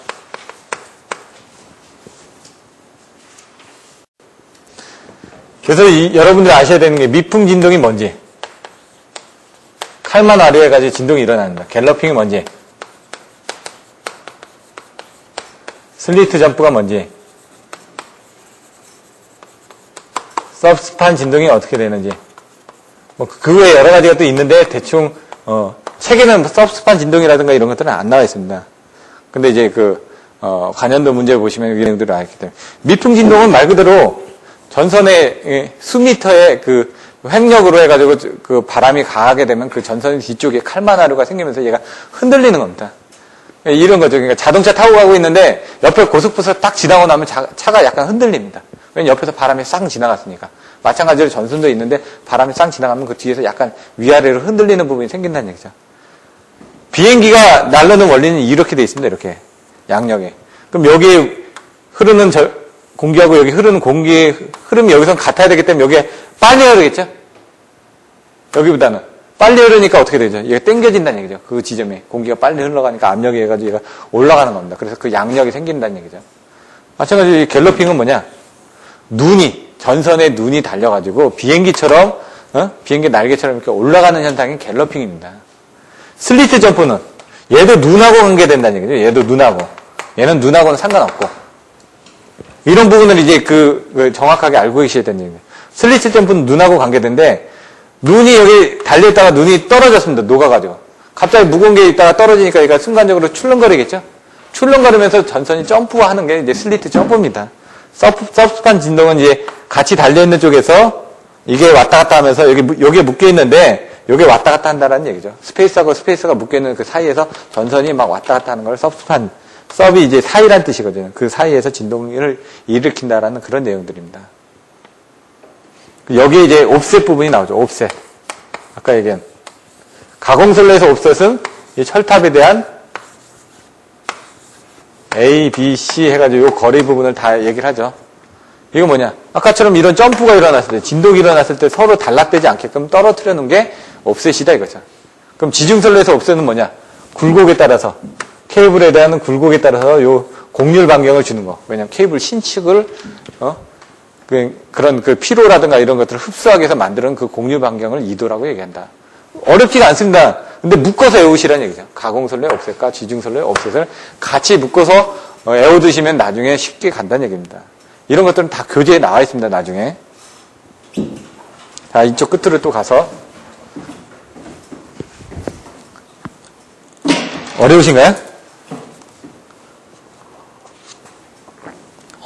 A: 그래서 여러분들이 아셔야 되는 게 미풍 진동이 뭔지. 칼만 아래에가지고 진동이 일어납니다. 갤러핑이 뭔지. 슬리트 점프가 뭔지. 서브스판 진동이 어떻게 되는지. 뭐 그 외에 여러 가지가 또 있는데 대충 책에는 서브스판 진동이라든가 이런 것들은 안 나와 있습니다. 근데 이제 관연도 문제 보시면 이런 내용들을 알기 때문에 미풍 진동은 말 그대로 전선의 수미터의 그 횡력으로 해가지고 그 바람이 가하게 되면 그 전선 뒤쪽에 칼만하루가 생기면서 얘가 흔들리는 겁니다. 이런 거죠. 그러니까 자동차 타고 가고 있는데 옆에 고속버스가 딱 지나고 나면 차가 약간 흔들립니다. 왜냐면 옆에서 바람이 싹 지나갔으니까. 마찬가지로 전선도 있는데 바람이 싹 지나가면 그 뒤에서 약간 위아래로 흔들리는 부분이 생긴다는 얘기죠. 비행기가 날르는 원리는 이렇게 돼 있습니다. 이렇게 양력에. 그럼 여기 흐르는 공기하고 여기 흐르는 공기의 흐름이 여기선 같아야 되기 때문에 여기에 빨리 흐르겠죠? 여기보다는. 빨리 흐르니까 어떻게 되죠? 얘가 당겨진다는 얘기죠. 그 지점에. 공기가 빨리 흘러가니까 압력이 해가지고 얘가 올라가는 겁니다. 그래서 그 양력이 생긴다는 얘기죠. 마찬가지로 이 갤러핑은 뭐냐? 전선에 눈이 달려가지고 비행기처럼, 비행기 날개처럼 이렇게 올라가는 현상이 갤러핑입니다. 슬리트 점프는 얘도 눈하고 관계된다는 얘기죠. 얘도 눈하고. 얘는 눈하고는 상관없고. 이런 부분을 이제 정확하게 알고 계셔야 되는 얘기예요. 슬리트 점프는 눈하고 관계된데, 눈이 여기 달려있다가 눈이 떨어졌습니다. 녹아가지고. 갑자기 무거운 게 있다가 떨어지니까 얘가 순간적으로 출렁거리겠죠? 출렁거리면서 전선이 점프하는 게 이제 슬리트 점프입니다. 서브스판 진동은 이제 같이 달려있는 쪽에서 이게 왔다 갔다 하면서 여기에 묶여있는데, 여기에 왔다 갔다 한다는 얘기죠. 스페이스하고 스페이스가 묶여있는 그 사이에서 전선이 막 왔다 갔다 하는 걸 서브이 이제 사이란 뜻이거든요. 그 사이에서 진동을 일으킨다라는 그런 내용들입니다. 여기에 이제 옵셋 부분이 나오죠. 옵셋. 아까 얘기한. 가공설레에서 옵셋은 이 철탑에 대한 A, B, C 해가지고 이 거리 부분을 다 얘기를 하죠. 이거 뭐냐? 아까처럼 이런 점프가 일어났을 때, 진동이 일어났을 때 서로 단락되지 않게끔 떨어뜨려 놓은 게 옵셋이다 이거죠. 그럼 지중설레에서 옵셋은 뭐냐? 굴곡에 따라서, 케이블에 대한 굴곡에 따라서 요 곡률 반경을 주는 거. 왜냐면 케이블 신축을, 그런 그 피로라든가 이런 것들을 흡수하기 위해서 만드는 그 곡률 반경을 이도라고 얘기한다. 어렵지가 않습니다. 근데 묶어서 외우시라는 얘기죠. 가공설레 옵셋과 지중설레 옵셋을 같이 묶어서 외워두시면 나중에 쉽게 간다는 얘기입니다. 이런 것들은 다 교재에 나와 있습니다. 나중에. 자, 이쪽 끝으로 또 가서. 어려우신가요?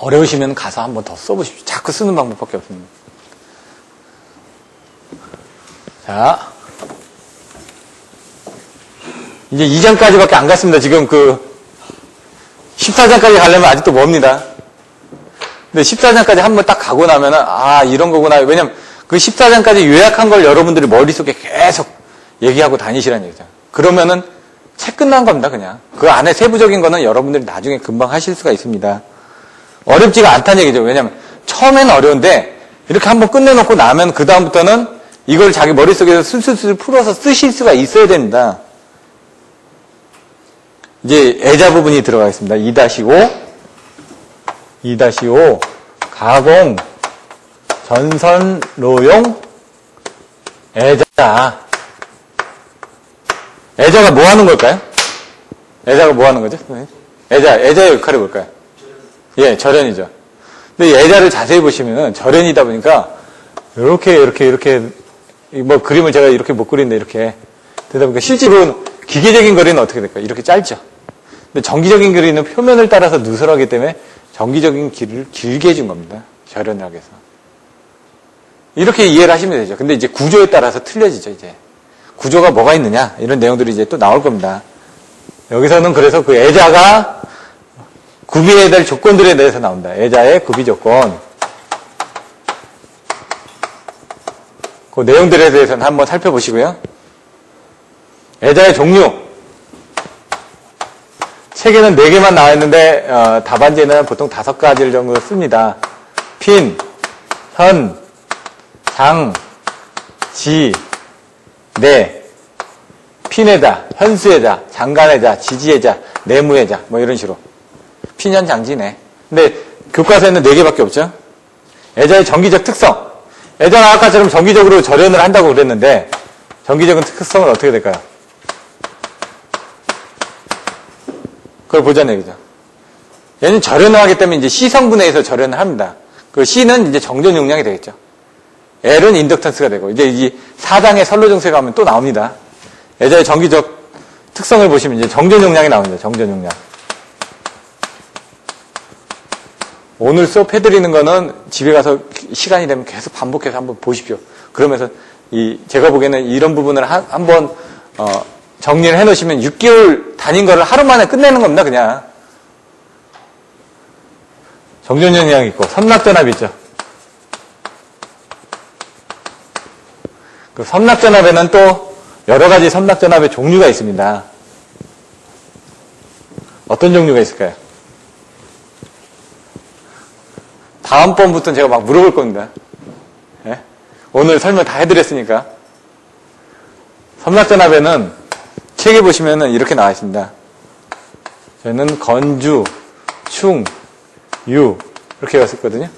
A: 어려우시면 가서 한번 더 써보십시오. 자꾸 쓰는 방법밖에 없습니다. 자, 이제 2장까지밖에 안 갔습니다. 지금 14장까지 가려면 아직도 멉니다. 근데 14장까지 한번 딱 가고 나면은, 이런 거구나. 왜냐면 그 14장까지 요약한 걸 여러분들이 머릿속에 계속 얘기하고 다니시라는 얘기죠. 그러면은 책 끝난 겁니다, 그냥. 그 안에 세부적인 거는 여러분들이 나중에 금방 하실 수가 있습니다. 어렵지가 않다는 얘기죠. 왜냐면 처음에는 어려운데 이렇게 한번 끝내놓고 나면 그다음부터는 이걸 자기 머릿속에서 술술술 풀어서 쓰실 수가 있어야 됩니다. 이제 애자 부분이 들어가겠습니다. 2-5 가공 전선로용 애자. 애자가 뭐 하는 걸까요? 애자가 뭐 하는 거죠? 애자의 역할이 뭘까요? 예, 절연이죠. 근데 이 애자를 자세히 보시면은 절연이다 보니까 이렇게 뭐 그림을 제가 이렇게 못 그리는데 이렇게 되다 보니까 실제로는 기계적인 거리는 어떻게 될까요? 이렇게 짧죠. 근데 정기적인 거리는 표면을 따라서 누설하기 때문에 정기적인 길을 길게 해준 겁니다. 절연학에서. 이렇게 이해를 하시면 되죠. 근데 이제 구조에 따라서 틀려지죠, 이제. 구조가 뭐가 있느냐? 이런 내용들이 이제 또 나올 겁니다. 여기서는 그래서 그 애자가 구비해야 될 조건들에 대해서 나온다. 애자의 구비 조건. 그 내용들에 대해서는 한번 살펴보시고요. 애자의 종류. 책에는 4개만 나와 있는데 답안지에는 보통 5가지를 정도 씁니다. 핀, 현, 장, 지, 내. 핀애자, 현수애자, 장간애자, 지지애자, 내무애자 뭐 이런 식으로. 핀현 장지네. 근데 교과서에는 4개밖에 없죠. 애자의 정기적 특성. 애자가 아까처럼 정기적으로 절연을 한다고 그랬는데 정기적인 특성은 어떻게 될까요? 그걸 보자는 얘기죠. 얘는 절연을 하기 때문에 이제 C 성분에 의해서 절연을 합니다. 그 C는 이제 정전 용량이 되겠죠. L은 인덕턴스가 되고 이제 이 4장의 선로정수에 가면 또 나옵니다. 애자의 정기적 특성을 보시면 이제 정전 용량이 나옵니다. 정전 용량. 오늘 수업해드리는 거는 집에 가서 시간이 되면 계속 반복해서 한번 보십시오. 그러면서 제가 보기에는 이런 부분을 한번 정리를 해놓으시면 6개월 다닌 거를 하루 만에 끝내는 겁니다. 그냥. 정전 용량이 있고 선납전압이 있죠. 그 선납전압에는 또 여러 가지 선납전압의 종류가 있습니다. 어떤 종류가 있을까요? 다음번부터는 제가 막 물어볼 겁니다. 예? 오늘 설명 다 해드렸으니까. 섬락전압에는 책에 보시면은 이렇게 나와 있습니다. 저희는 건주, 충, 유 이렇게 왔었거든요.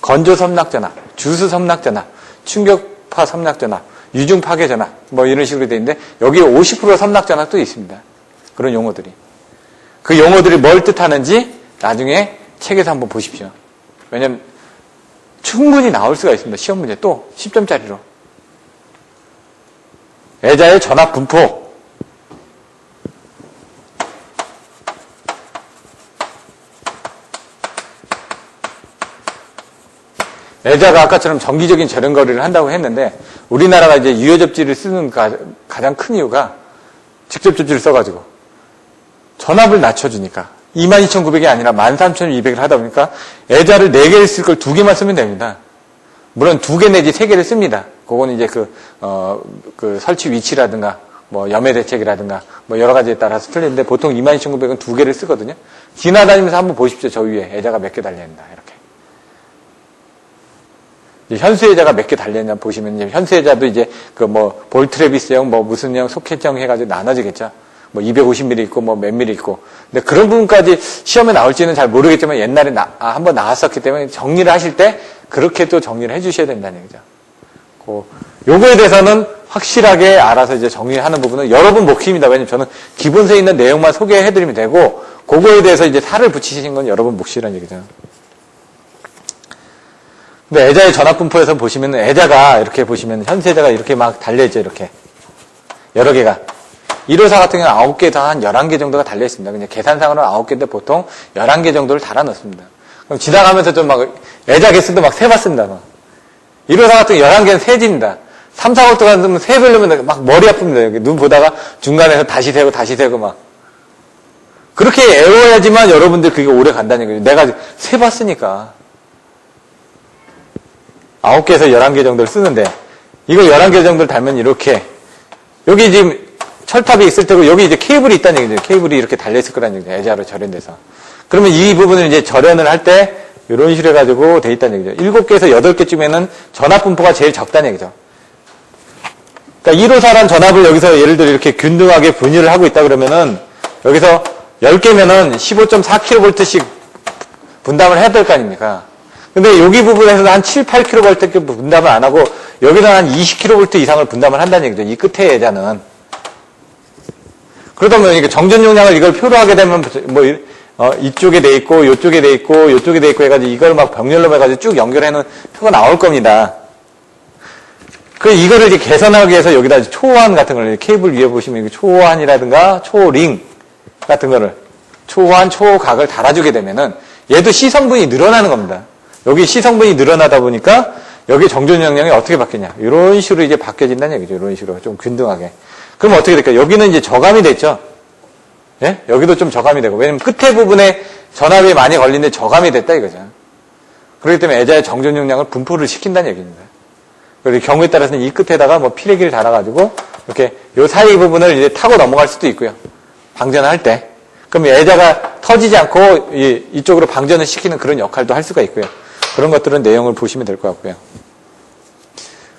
A: 건조 섬락전압, 주수 섬락전압, 충격파 섬락전압, 유중 파괴전압 뭐 이런 식으로 되어 있는데 여기에 50% 섬락전압도 있습니다. 그런 용어들이. 그 용어들이 뭘 뜻하는지 나중에 책에서 한번 보십시오. 왜냐면 충분히 나올 수가 있습니다. 시험 문제 또 10점짜리로. 애자의 전압 분포. 애자가 아까처럼 정기적인 저렴거리를 한다고 했는데 우리나라가 이제 유효접지를 쓰는 가장 큰 이유가 직접 접지를 써가지고 전압을 낮춰주니까 22,900이 아니라 13,200을 하다 보니까 애자를 4개를 쓸 걸 2개만 쓰면 됩니다. 물론 2개 내지 3개를 씁니다. 그거는 이제 그 설치 위치라든가 뭐 염해 대책이라든가 뭐 여러 가지에 따라서 틀리는데 보통 22,900은 2개를 쓰거든요. 지나다니면서 한번 보십시오. 저 위에 애자가 몇 개 달려있나 이렇게. 현수애자가 몇 개 달려있냐 보시면 이제 현수애자도 이제 그 뭐 볼트레비스형 뭐 무슨형 소켓형 해가지고 나눠지겠죠. 뭐 250mm 있고 뭐 몇 mm 있고. 근데 그런 부분까지 시험에 나올지는 잘 모르겠지만 옛날에 한번 나왔었기 때문에 정리를 하실 때 그렇게 또 정리를 해주셔야 된다는 얘기죠. 요거에 대해서는 확실하게 알아서 이제 정리하는 부분은 여러분 몫입니다. 왜냐면 저는 기본서에 있는 내용만 소개해드리면 되고 그거에 대해서 이제 살을 붙이신 건 여러분 몫이라는 얘기죠. 근데 애자의 전압분포에서 보시면 애자가 이렇게 보시면 현수애자가 이렇게 막 달려있죠. 이렇게 여러 개가 1호사 같은 경우는 9개에서 한 11개 정도가 달려있습니다. 그냥 계산상으로는 9개인데 보통 11개 정도를 달아 넣습니다. 그럼 지나가면서 좀 막 애자 개수도 막 세봤습니다. 막. 1호사 같은 경우 11개는 세집니다. 3, 4월 동안 세보려면 막 머리 아픕니다. 여기 눈 보다가 중간에서 다시 세고 막. 그렇게 애워야지만 여러분들 그게 오래 간다는 거죠. 내가 세봤으니까. 9개에서 11개 정도를 쓰는데 이걸 11개 정도를 달면 이렇게 여기 지금 철탑이 있을 테고 여기 이제 케이블이 있다는 얘기죠. 케이블이 이렇게 달려있을 거라는 얘기죠. 애자로 절연돼서. 그러면 이 부분을 이제 절연을 할 때 이런 식으로 해가지고 돼 있다는 얘기죠. 7개에서 8개쯤에는 전압 분포가 제일 적다는 얘기죠. 그러니까 1호사란 전압을 여기서 예를 들어 이렇게 균등하게 분유를 하고 있다 그러면은 여기서 10개면은 15.4kV씩 분담을 해야 될 거 아닙니까? 근데 여기 부분에서는 한 7, 8kV 분담을 안 하고 여기서 한 20kV 이상을 분담을 한다는 얘기죠. 이 끝에 애자는. 그러다 보니까 정전 용량을 이걸 표로 하게 되면 뭐 이쪽에 돼 있고 이쪽에 돼 있고 이쪽에 돼 있고 해가지고 이걸 막 병렬로 해가지고 쭉 연결해놓은 표가 나올 겁니다. 이거를 이제 개선하기 위해서 여기다 초호환 같은 걸 케이블 위에 보시면 초호환이라든가 초링 같은 거를 초호환, 초각을 달아주게 되면은 얘도 시성분이 늘어나는 겁니다. 여기 시성분이 늘어나다 보니까 여기 정전 용량이 어떻게 바뀌냐? 이런 식으로 이제 바뀌어진다는 얘기죠. 이런 식으로 좀 균등하게. 그럼 어떻게 될까요? 여기는 이제 저감이 됐죠. 예? 여기도 좀 저감이 되고. 왜냐면 끝에 부분에 전압이 많이 걸리는데 저감이 됐다 이거죠. 그렇기 때문에 애자의 정전 용량을 분포를 시킨다는 얘기입니다. 그리고 경우에 따라서는 이 끝에다가 뭐 피레기를 달아가지고 이렇게 요 사이 부분을 이제 타고 넘어갈 수도 있고요. 방전을 할 때. 그럼 애자가 터지지 않고 이쪽으로 방전을 시키는 그런 역할도 할 수가 있고요. 그런 것들은 내용을 보시면 될 것 같고요.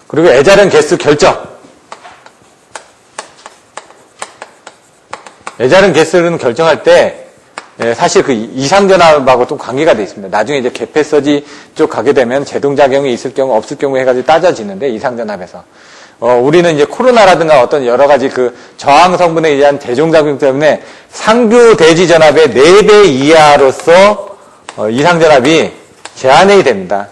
A: 그리고 애자량 개수 결정. 애자량 개수는 결정할 때 사실 그 이상전압하고 좀 관계가 돼 있습니다. 나중에 이제 개폐서지 쪽 가게 되면 제동작용이 있을 경우 없을 경우 해가지고 따져지는데 이상전압에서 우리는 이제 코로나라든가 어떤 여러 가지 그 저항 성분에 의한 대종작용 때문에 상교 대지 전압의 4배 이하로서 이상전압이 제한이 됩니다.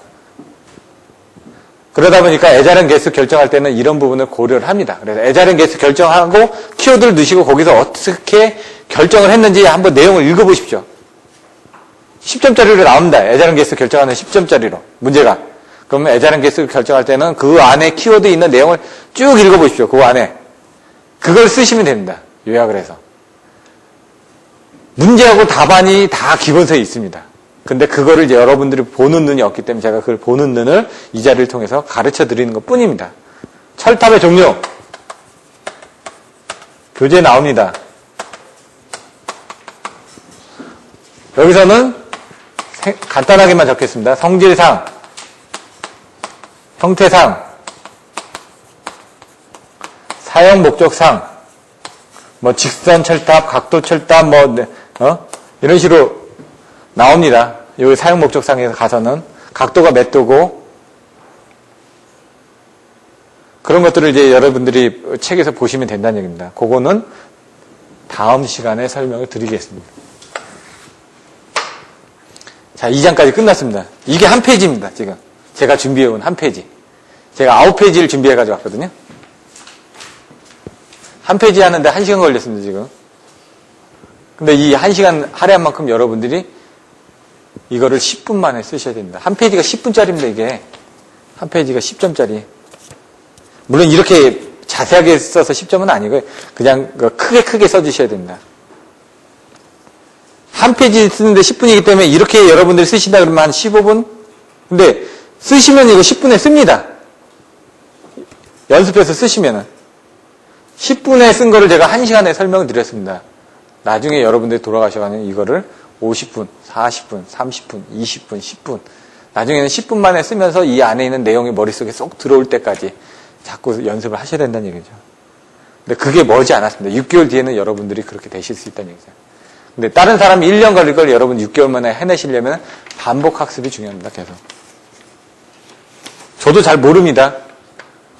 A: 그러다 보니까 애자량 개수 결정할 때는 이런 부분을 고려를 합니다. 그래서 애자량 개수 결정하고 키워드를 넣으시고 거기서 어떻게 결정을 했는지 한번 내용을 읽어보십시오. 10점짜리로 나옵니다. 애자량 개수 결정하는 10점짜리로 문제가. 그러면 애자량 개수 결정할 때는 그 안에 키워드에 있는 내용을 쭉 읽어보십시오. 그 안에. 그걸 쓰시면 됩니다. 요약을 해서. 문제하고 답안이 다 기본서에 있습니다. 근데 그거를 이제 여러분들이 보는 눈이 없기 때문에 제가 그걸 보는 눈을 이 자리를 통해서 가르쳐 드리는 것 뿐입니다. 철탑의 종류. 교재에 나옵니다. 여기서는 간단하게만 적겠습니다. 성질상, 형태상, 사용 목적상, 뭐 직선 철탑, 각도 철탑, 이런 식으로 나옵니다. 여기 사용 목적상에서 가서는 각도가 몇 도고 그런 것들을 이제 여러분들이 책에서 보시면 된다는 얘기입니다. 그거는 다음 시간에 설명을 드리겠습니다. 자, 2장까지 끝났습니다. 이게 한 페이지입니다, 지금. 제가 준비해온 한 페이지. 제가 9페이지를 준비해가지고 왔거든요. 한 페이지 하는데 1시간 걸렸습니다, 지금. 근데 이 1시간 할애한 만큼 여러분들이 이거를 10분 만에 쓰셔야 됩니다. 한 페이지가 10분짜리입니다, 이게. 한 페이지가 10점짜리. 물론 이렇게 자세하게 써서 10점은 아니고요. 그냥 크게 써주셔야 됩니다. 한 페이지 쓰는데 10분이기 때문에 이렇게 여러분들이 쓰신다 그러면 한 15분? 근데 쓰시면 이거 10분에 씁니다. 연습해서 쓰시면은. 10분에 쓴 거를 제가 1시간에 설명을 드렸습니다. 나중에 여러분들이 돌아가셔가지고 이거를 50분, 40분, 30분, 20분, 10분. 나중에는 10분 만에 쓰면서 이 안에 있는 내용이 머릿속에 쏙 들어올 때까지 자꾸 연습을 하셔야 된다는 얘기죠. 근데 그게 머지 않았습니다. 6개월 뒤에는 여러분들이 그렇게 되실 수 있다는 얘기죠. 근데 다른 사람이 1년 걸릴 걸 여러분 6개월 만에 해내시려면 반복 학습이 중요합니다. 계속. 저도 잘 모릅니다.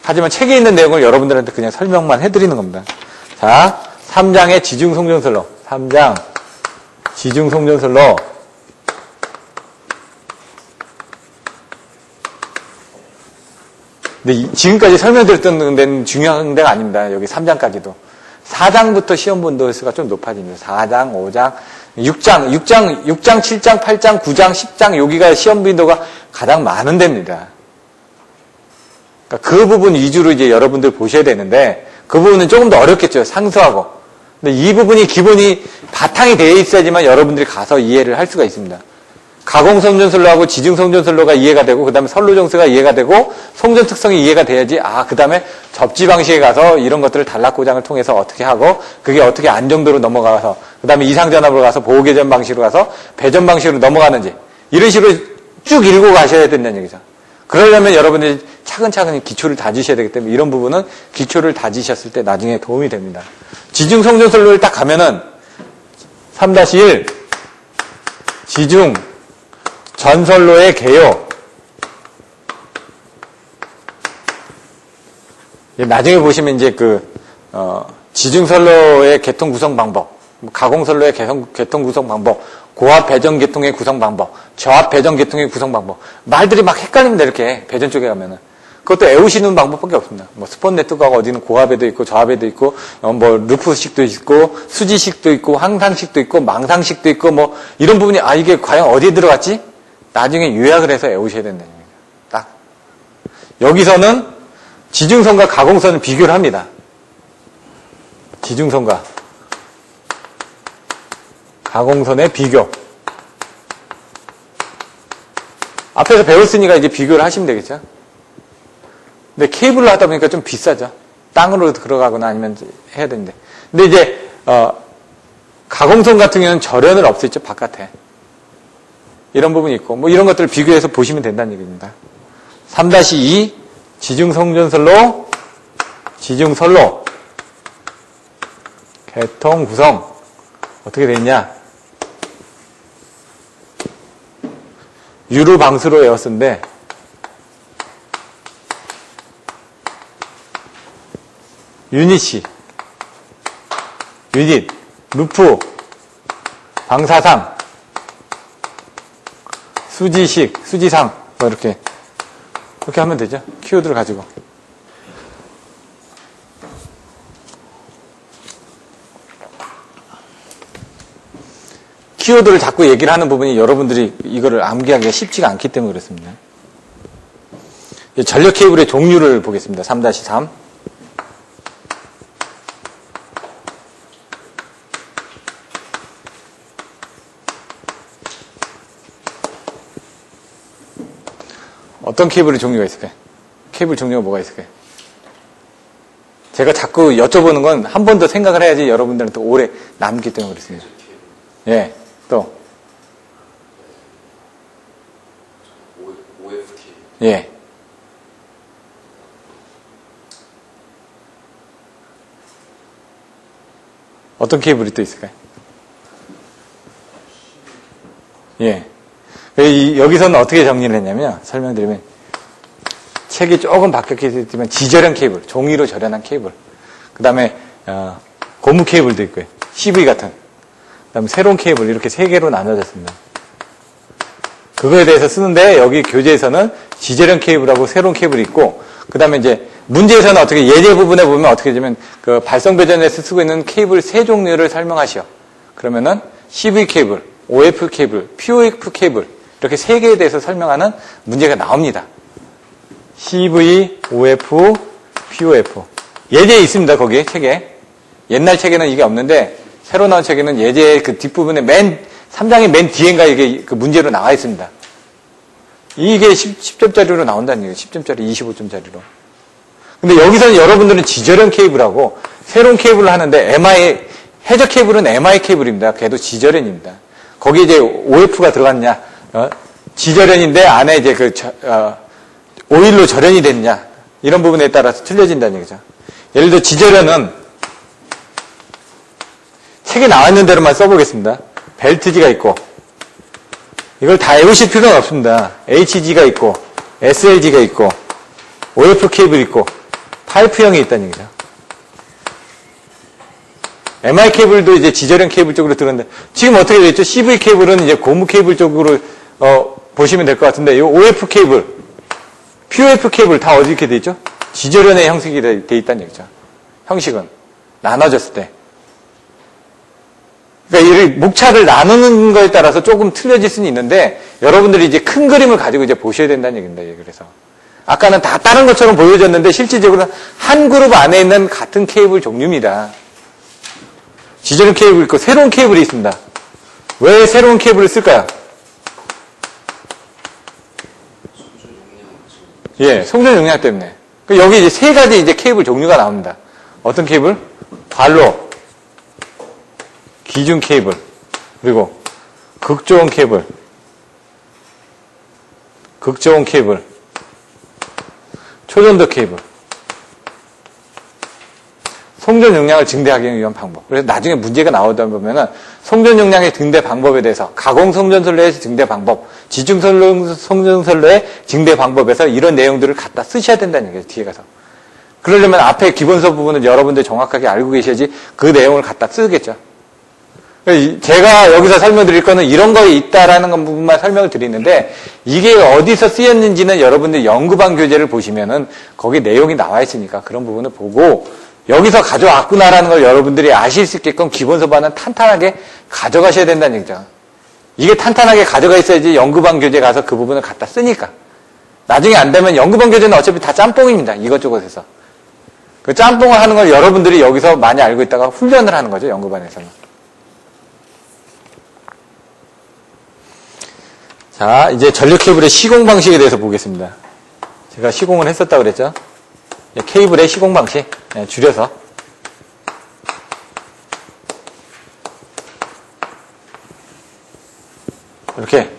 A: 하지만 책에 있는 내용을 여러분들한테 그냥 설명만 해드리는 겁니다. 자, 3장의 지중송전설로. 3장 지중송전설로. 근데 지금까지 설명드렸던 데는 중요한 데가 아닙니다. 여기 3장까지도. 4장부터 시험 빈도수가 좀 높아집니다. 4장, 5장, 6장, 7장, 8장, 9장, 10장, 여기가 시험 빈도가 가장 많은 데입니다. 그러니까 그 부분 위주로 이제 여러분들 보셔야 되는데, 그 부분은 조금 더 어렵겠죠. 상수하고. 근데 이 부분이 기본이 바탕이 되어 있어야지만 여러분들이 가서 이해를 할 수가 있습니다. 가공성전설로하고 지중성전설로가 이해가 되고, 그 다음에 설로정세가 이해가 되고, 송전 특성이 이해가 돼야지, 그 다음에 접지 방식에 가서 이런 것들을 단락고장을 통해서 어떻게 하고, 그게 어떻게 안정도로 넘어가서, 그 다음에 이상전압으로 가서 보호개전 방식으로 가서 배전 방식으로 넘어가는지, 이런 식으로 쭉 읽고 가셔야 된다는 얘기죠. 그러려면 여러분들이 차근차근 기초를 다지셔야 되기 때문에 이런 부분은 기초를 다지셨을 때 나중에 도움이 됩니다. 지중성전설로를 딱 가면은 3-1 지중 전설로의 개요. 나중에 보시면 이제 지중선로의 개통 구성 방법, 가공선로의 개통 구성 방법, 고압 배전 계통의 구성 방법, 저압 배전 계통의 구성 방법. 말들이 막 헷갈립니다, 이렇게. 배전 쪽에 가면은. 그것도 애우시는 방법밖에 없습니다. 스폰 네트워크가 어디는 고압에도 있고, 저압에도 있고, 루프식도 있고, 수지식도 있고, 항상식도 있고, 망상식도 있고, 이런 부분이, 이게 과연 어디에 들어갔지? 나중에 요약을 해서 외우셔야 된다는 얘기예요. 딱. 여기서는 지중선과 가공선을 비교를 합니다. 지중선과 가공선의 비교. 앞에서 배웠으니까 이제 비교를 하시면 되겠죠. 근데 케이블로 하다 보니까 좀 비싸죠. 땅으로 들어가거나 아니면 해야 되는데. 근데 이제, 가공선 같은 경우는 절연을 없앴죠, 바깥에. 이런 부분이 있고, 이런 것들을 비교해서 보시면 된다는 얘기입니다. 3-2, 지중성전설로, 지중선로, 개통 구성, 어떻게 됐냐? 유루방수로 외웠는데, 유닛이, 유닛, 루프, 방사상, 수지식, 수지상, 이렇게 하면 되죠. 키워드를 가지고. 키워드를 자꾸 얘기를 하는 부분이 여러분들이 이거를 암기하기가 쉽지가 않기 때문에 그렇습니다. 전력 케이블의 종류를 보겠습니다. 3-3. 어떤 케이블의 종류가 있을까요? 케이블 종류가 뭐가 있을까요? 제가 자꾸 여쭤보는 건 한 번 더 생각을 해야지 여러분들한테 오래 남기 때문에 그렇습니다. 예, 또.
B: OFT.
A: 예. 어떤 케이블이 또 있을까요? 예. 여기서는 어떻게 정리를 했냐면, 설명드리면, 책이 조금 바뀌었긴 했지만, 지절연 케이블, 종이로 절연한 케이블. 그 다음에, 고무 케이블도 있고요. CV 같은. 그 다음에 새로운 케이블, 이렇게 세 개로 나눠졌습니다. 그거에 대해서 쓰는데, 여기 교재에서는 지절연 케이블하고 새로운 케이블이 있고, 그 다음에 이제, 문제에서는 어떻게, 예제 부분에 보면 어떻게 되면, 그 발성 배전에서 쓰고 있는 케이블 세 종류를 설명하시오. 그러면은, CV 케이블, OF 케이블, POF 케이블, 이렇게 세 개에 대해서 설명하는 문제가 나옵니다. CV, OF, POF. 예제에 있습니다, 거기, 책에. 옛날 책에는 이게 없는데, 새로 나온 책에는 예제 그 뒷부분에 3장의 맨 뒤엔가 이게 그 문제로 나와 있습니다. 이게 10점짜리로 나온다는 얘기예요. 10점짜리, 25점짜리로. 근데 여기서는 여러분들은 지절연 케이블하고 새로운 케이블을 하는데 해저 케이블은 MI 케이블입니다. 걔도 지절연입니다. 거기에 이제 OF가 들어갔냐, 지절연인데 안에 이제 오일로 절연이 됐냐, 이런 부분에 따라서 틀려진다는 얘기죠. 예를 들어 지절연은 책에 나와 있는 대로만 써보겠습니다. 벨트지가 있고, 이걸 다 외우실 필요는 없습니다. HG가 있고, SLG가 있고, OF 케이블 있고, 파이프형이 있다는 얘기죠. MI 케이블도 이제 지절연 케이블 쪽으로 들었는데, 지금 어떻게 되어 있죠? CV 케이블은 이제 고무 케이블 쪽으로, 보시면 될 것 같은데, 이 OF 케이블, POF 케이블 다 어디 이렇게 되어 있죠? 지절연의 형식이 되어 있다는 얘기죠. 형식은. 나눠졌을 때. 그러니까 이 목차를 나누는 거에 따라서 조금 틀려질 수는 있는데, 여러분들이 이제 큰 그림을 가지고 이제 보셔야 된다는 얘기입니다. 그래서. 아까는 다 다른 것처럼 보여졌는데, 실질적으로 한 그룹 안에 있는 같은 케이블 종류입니다. 지절연 케이블 있고, 새로운 케이블이 있습니다. 왜 새로운 케이블을 쓸까요? 예, 송전 용량 때문에. 여기 이제 세 가지 이제 케이블 종류가 나옵니다. 어떤 케이블? 관로, 기준 케이블, 그리고 극저온 케이블, 극저온 케이블, 초전도 케이블. 송전 용량을 증대하기 위한 방법. 그래서 나중에 문제가 나오다 보면은 송전 용량의 증대 방법에 대해서 가공 송전선로의 증대 방법, 지중 송전선로의 증대 방법에서 이런 내용들을 갖다 쓰셔야 된다는 얘기예요. 뒤에 가서. 그러려면 앞에 기본서 부분을 여러분들 정확하게 알고 계셔야지 그 내용을 갖다 쓰겠죠. 제가 여기서 설명드릴 거는 이런 거에 있다라는 부분만 설명을 드리는데, 이게 어디서 쓰였는지는 여러분들 연구반 교재를 보시면은 거기 내용이 나와 있으니까 그런 부분을 보고 여기서 가져왔구나라는 걸 여러분들이 아실 수 있게끔 기본서반은 탄탄하게 가져가셔야 된다는 얘기죠. 이게 탄탄하게 가져가 있어야지 연구반 교재 가서 그 부분을 갖다 쓰니까. 나중에 안 되면 연구반 교재는 어차피 다 짬뽕입니다. 이것저것에서. 그 짬뽕을 하는 걸 여러분들이 여기서 많이 알고 있다가 훈련을 하는 거죠. 연구반에서는. 자, 이제 전력 케이블의 시공 방식에 대해서 보겠습니다. 제가 시공을 했었다고 그랬죠. 케이블의 시공 방식, 줄여서. 이렇게.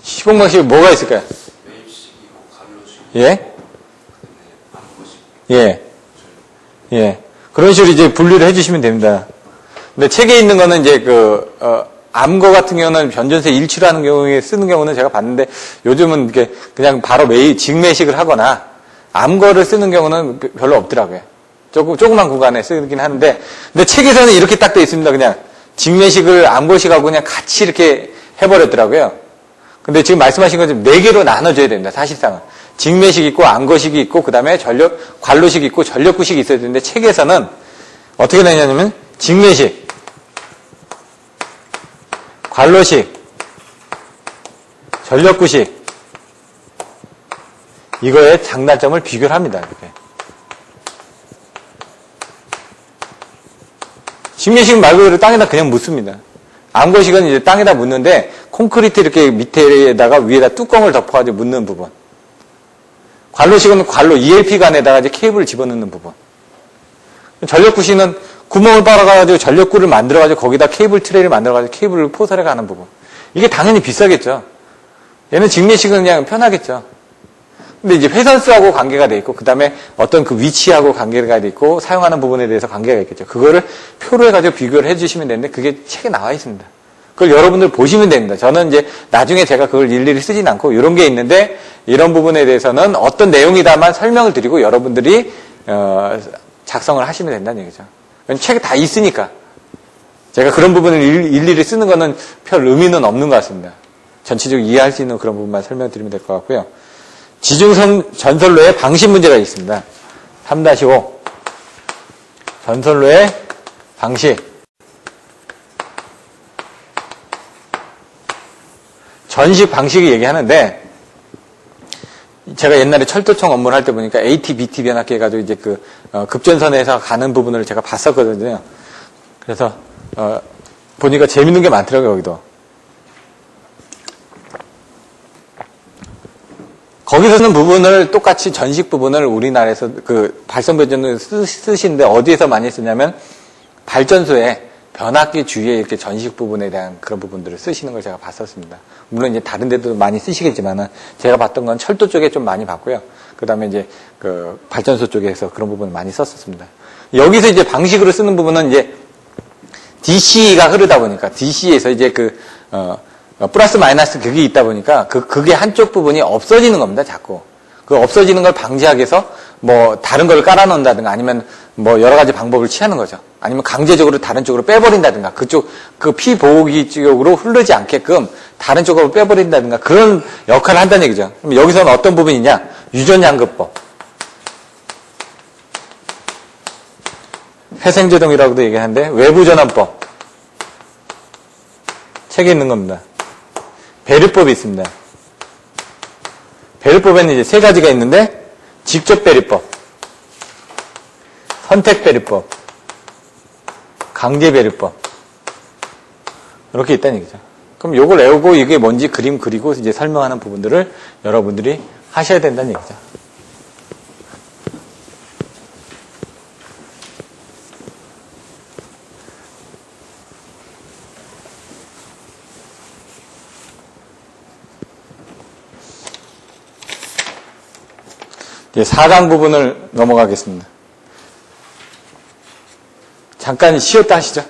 A: 시공 방식이 뭐가 있을까요?
B: 매입식이고 갈로식.
A: 예?
B: 암거식.
A: 예. 예. 그런 식으로 이제 분류를 해주시면 됩니다. 근데 책에 있는 거는 이제 암거 같은 경우는 변전세 일치라는 경우에 쓰는 경우는 제가 봤는데, 요즘은 이렇게 그냥 바로 직매식을 하거나 암거를 쓰는 경우는 별로 없더라고요. 조그만 구간에 쓰긴 하는데, 근데 책에서는 이렇게 딱 돼 있습니다. 그냥 직매식을 암거식하고 그냥 같이 이렇게 해버렸더라고요. 근데 지금 말씀하신 것처럼 4개로 나눠줘야 됩니다. 사실상은. 직매식 있고 암거식이 있고 그 다음에 관로식 있고 전력구식이 있어야 되는데, 책에서는 어떻게 되냐면 직매식, 관로식, 전력구식, 이거의 장단점을 비교를 합니다. 이렇게. 직매식은 말 그대로 땅에다 그냥 묻습니다. 암거식은 이제 땅에다 묻는데, 콘크리트 이렇게 밑에다가 위에다 뚜껑을 덮어가지고 묻는 부분. 관로식은 관로, ELP관에다가 이제 케이블을 집어넣는 부분. 전력구식은 구멍을 빨아가지고 전력구를 만들어가지고 거기다 케이블 트레이를 만들어가지고 케이블을 포설해 가는 부분. 이게 당연히 비싸겠죠. 얘는 직례식은 그냥 편하겠죠. 근데 이제 회선수하고 관계가 돼 있고, 그 다음에 어떤 그 위치하고 관계가 돼 있고, 사용하는 부분에 대해서 관계가 있겠죠. 그거를 표로 해가지고 비교를 해주시면 되는데, 그게 책에 나와 있습니다. 그걸 여러분들 보시면 됩니다. 저는 이제 나중에 제가 그걸 일일이 쓰진 않고, 이런 게 있는데, 이런 부분에 대해서는 어떤 내용이다만 설명을 드리고, 여러분들이, 작성을 하시면 된다는 얘기죠. 책에 다 있으니까. 제가 그런 부분을 일일이 쓰는 거는 별 의미는 없는 것 같습니다. 전체적으로 이해할 수 있는 그런 부분만 설명드리면 될 것 같고요. 지중선 전선로의 방식 문제가 있습니다. 3-5 전선로의 방식. 전식 방식을 얘기하는데, 제가 옛날에 철도청 업무를 할 때 보니까 AT, BT 변압기 해가지고 이제 급전선에서 가는 부분을 제가 봤었거든요. 그래서, 보니까 재밌는 게 많더라고요, 여기도. 거기서 쓰는 부분을 똑같이 전식 부분을 우리나라에서 발성변전을 쓰시는데 어디에서 많이 쓰냐면 발전소에 변압기 주위에 이렇게 전식 부분에 대한 그런 부분들을 쓰시는 걸 제가 봤었습니다. 물론 이제 다른 데도 많이 쓰시겠지만은 제가 봤던 건 철도 쪽에 좀 많이 봤고요. 그 다음에 이제 발전소 쪽에서 그런 부분을 많이 썼었습니다. 여기서 이제 방식으로 쓰는 부분은 이제 DC가 흐르다 보니까 DC에서 이제 플러스 마이너스 극이 있다 보니까 극의 한쪽 부분이 없어지는 겁니다, 자꾸. 그 없어지는 걸 방지하기 위해서 뭐 다른 걸 깔아놓는다든가 아니면 뭐 여러 가지 방법을 취하는 거죠. 아니면 강제적으로 다른 쪽으로 빼버린다든가 피 보호기 쪽으로 흐르지 않게끔 다른 쪽으로 빼버린다든가 그런 역할을 한다는 얘기죠. 그럼 여기서는 어떤 부분이냐? 유전양극법. 회생제동이라고도 얘기하는데 외부전환법. 책에 있는 겁니다. 배류법이 있습니다. 배류법에는 이제 세 가지가 있는데 직접 배류법, 선택 배류법, 강제 배류법 이렇게 있다는 얘기죠. 그럼 요걸 외우고 이게 뭔지 그림 그리고 이제 설명하는 부분들을 여러분들이 하셔야 된다는 얘기죠. 이제 4강 부분을 넘어가겠습니다. 잠깐 쉬었다 하시죠.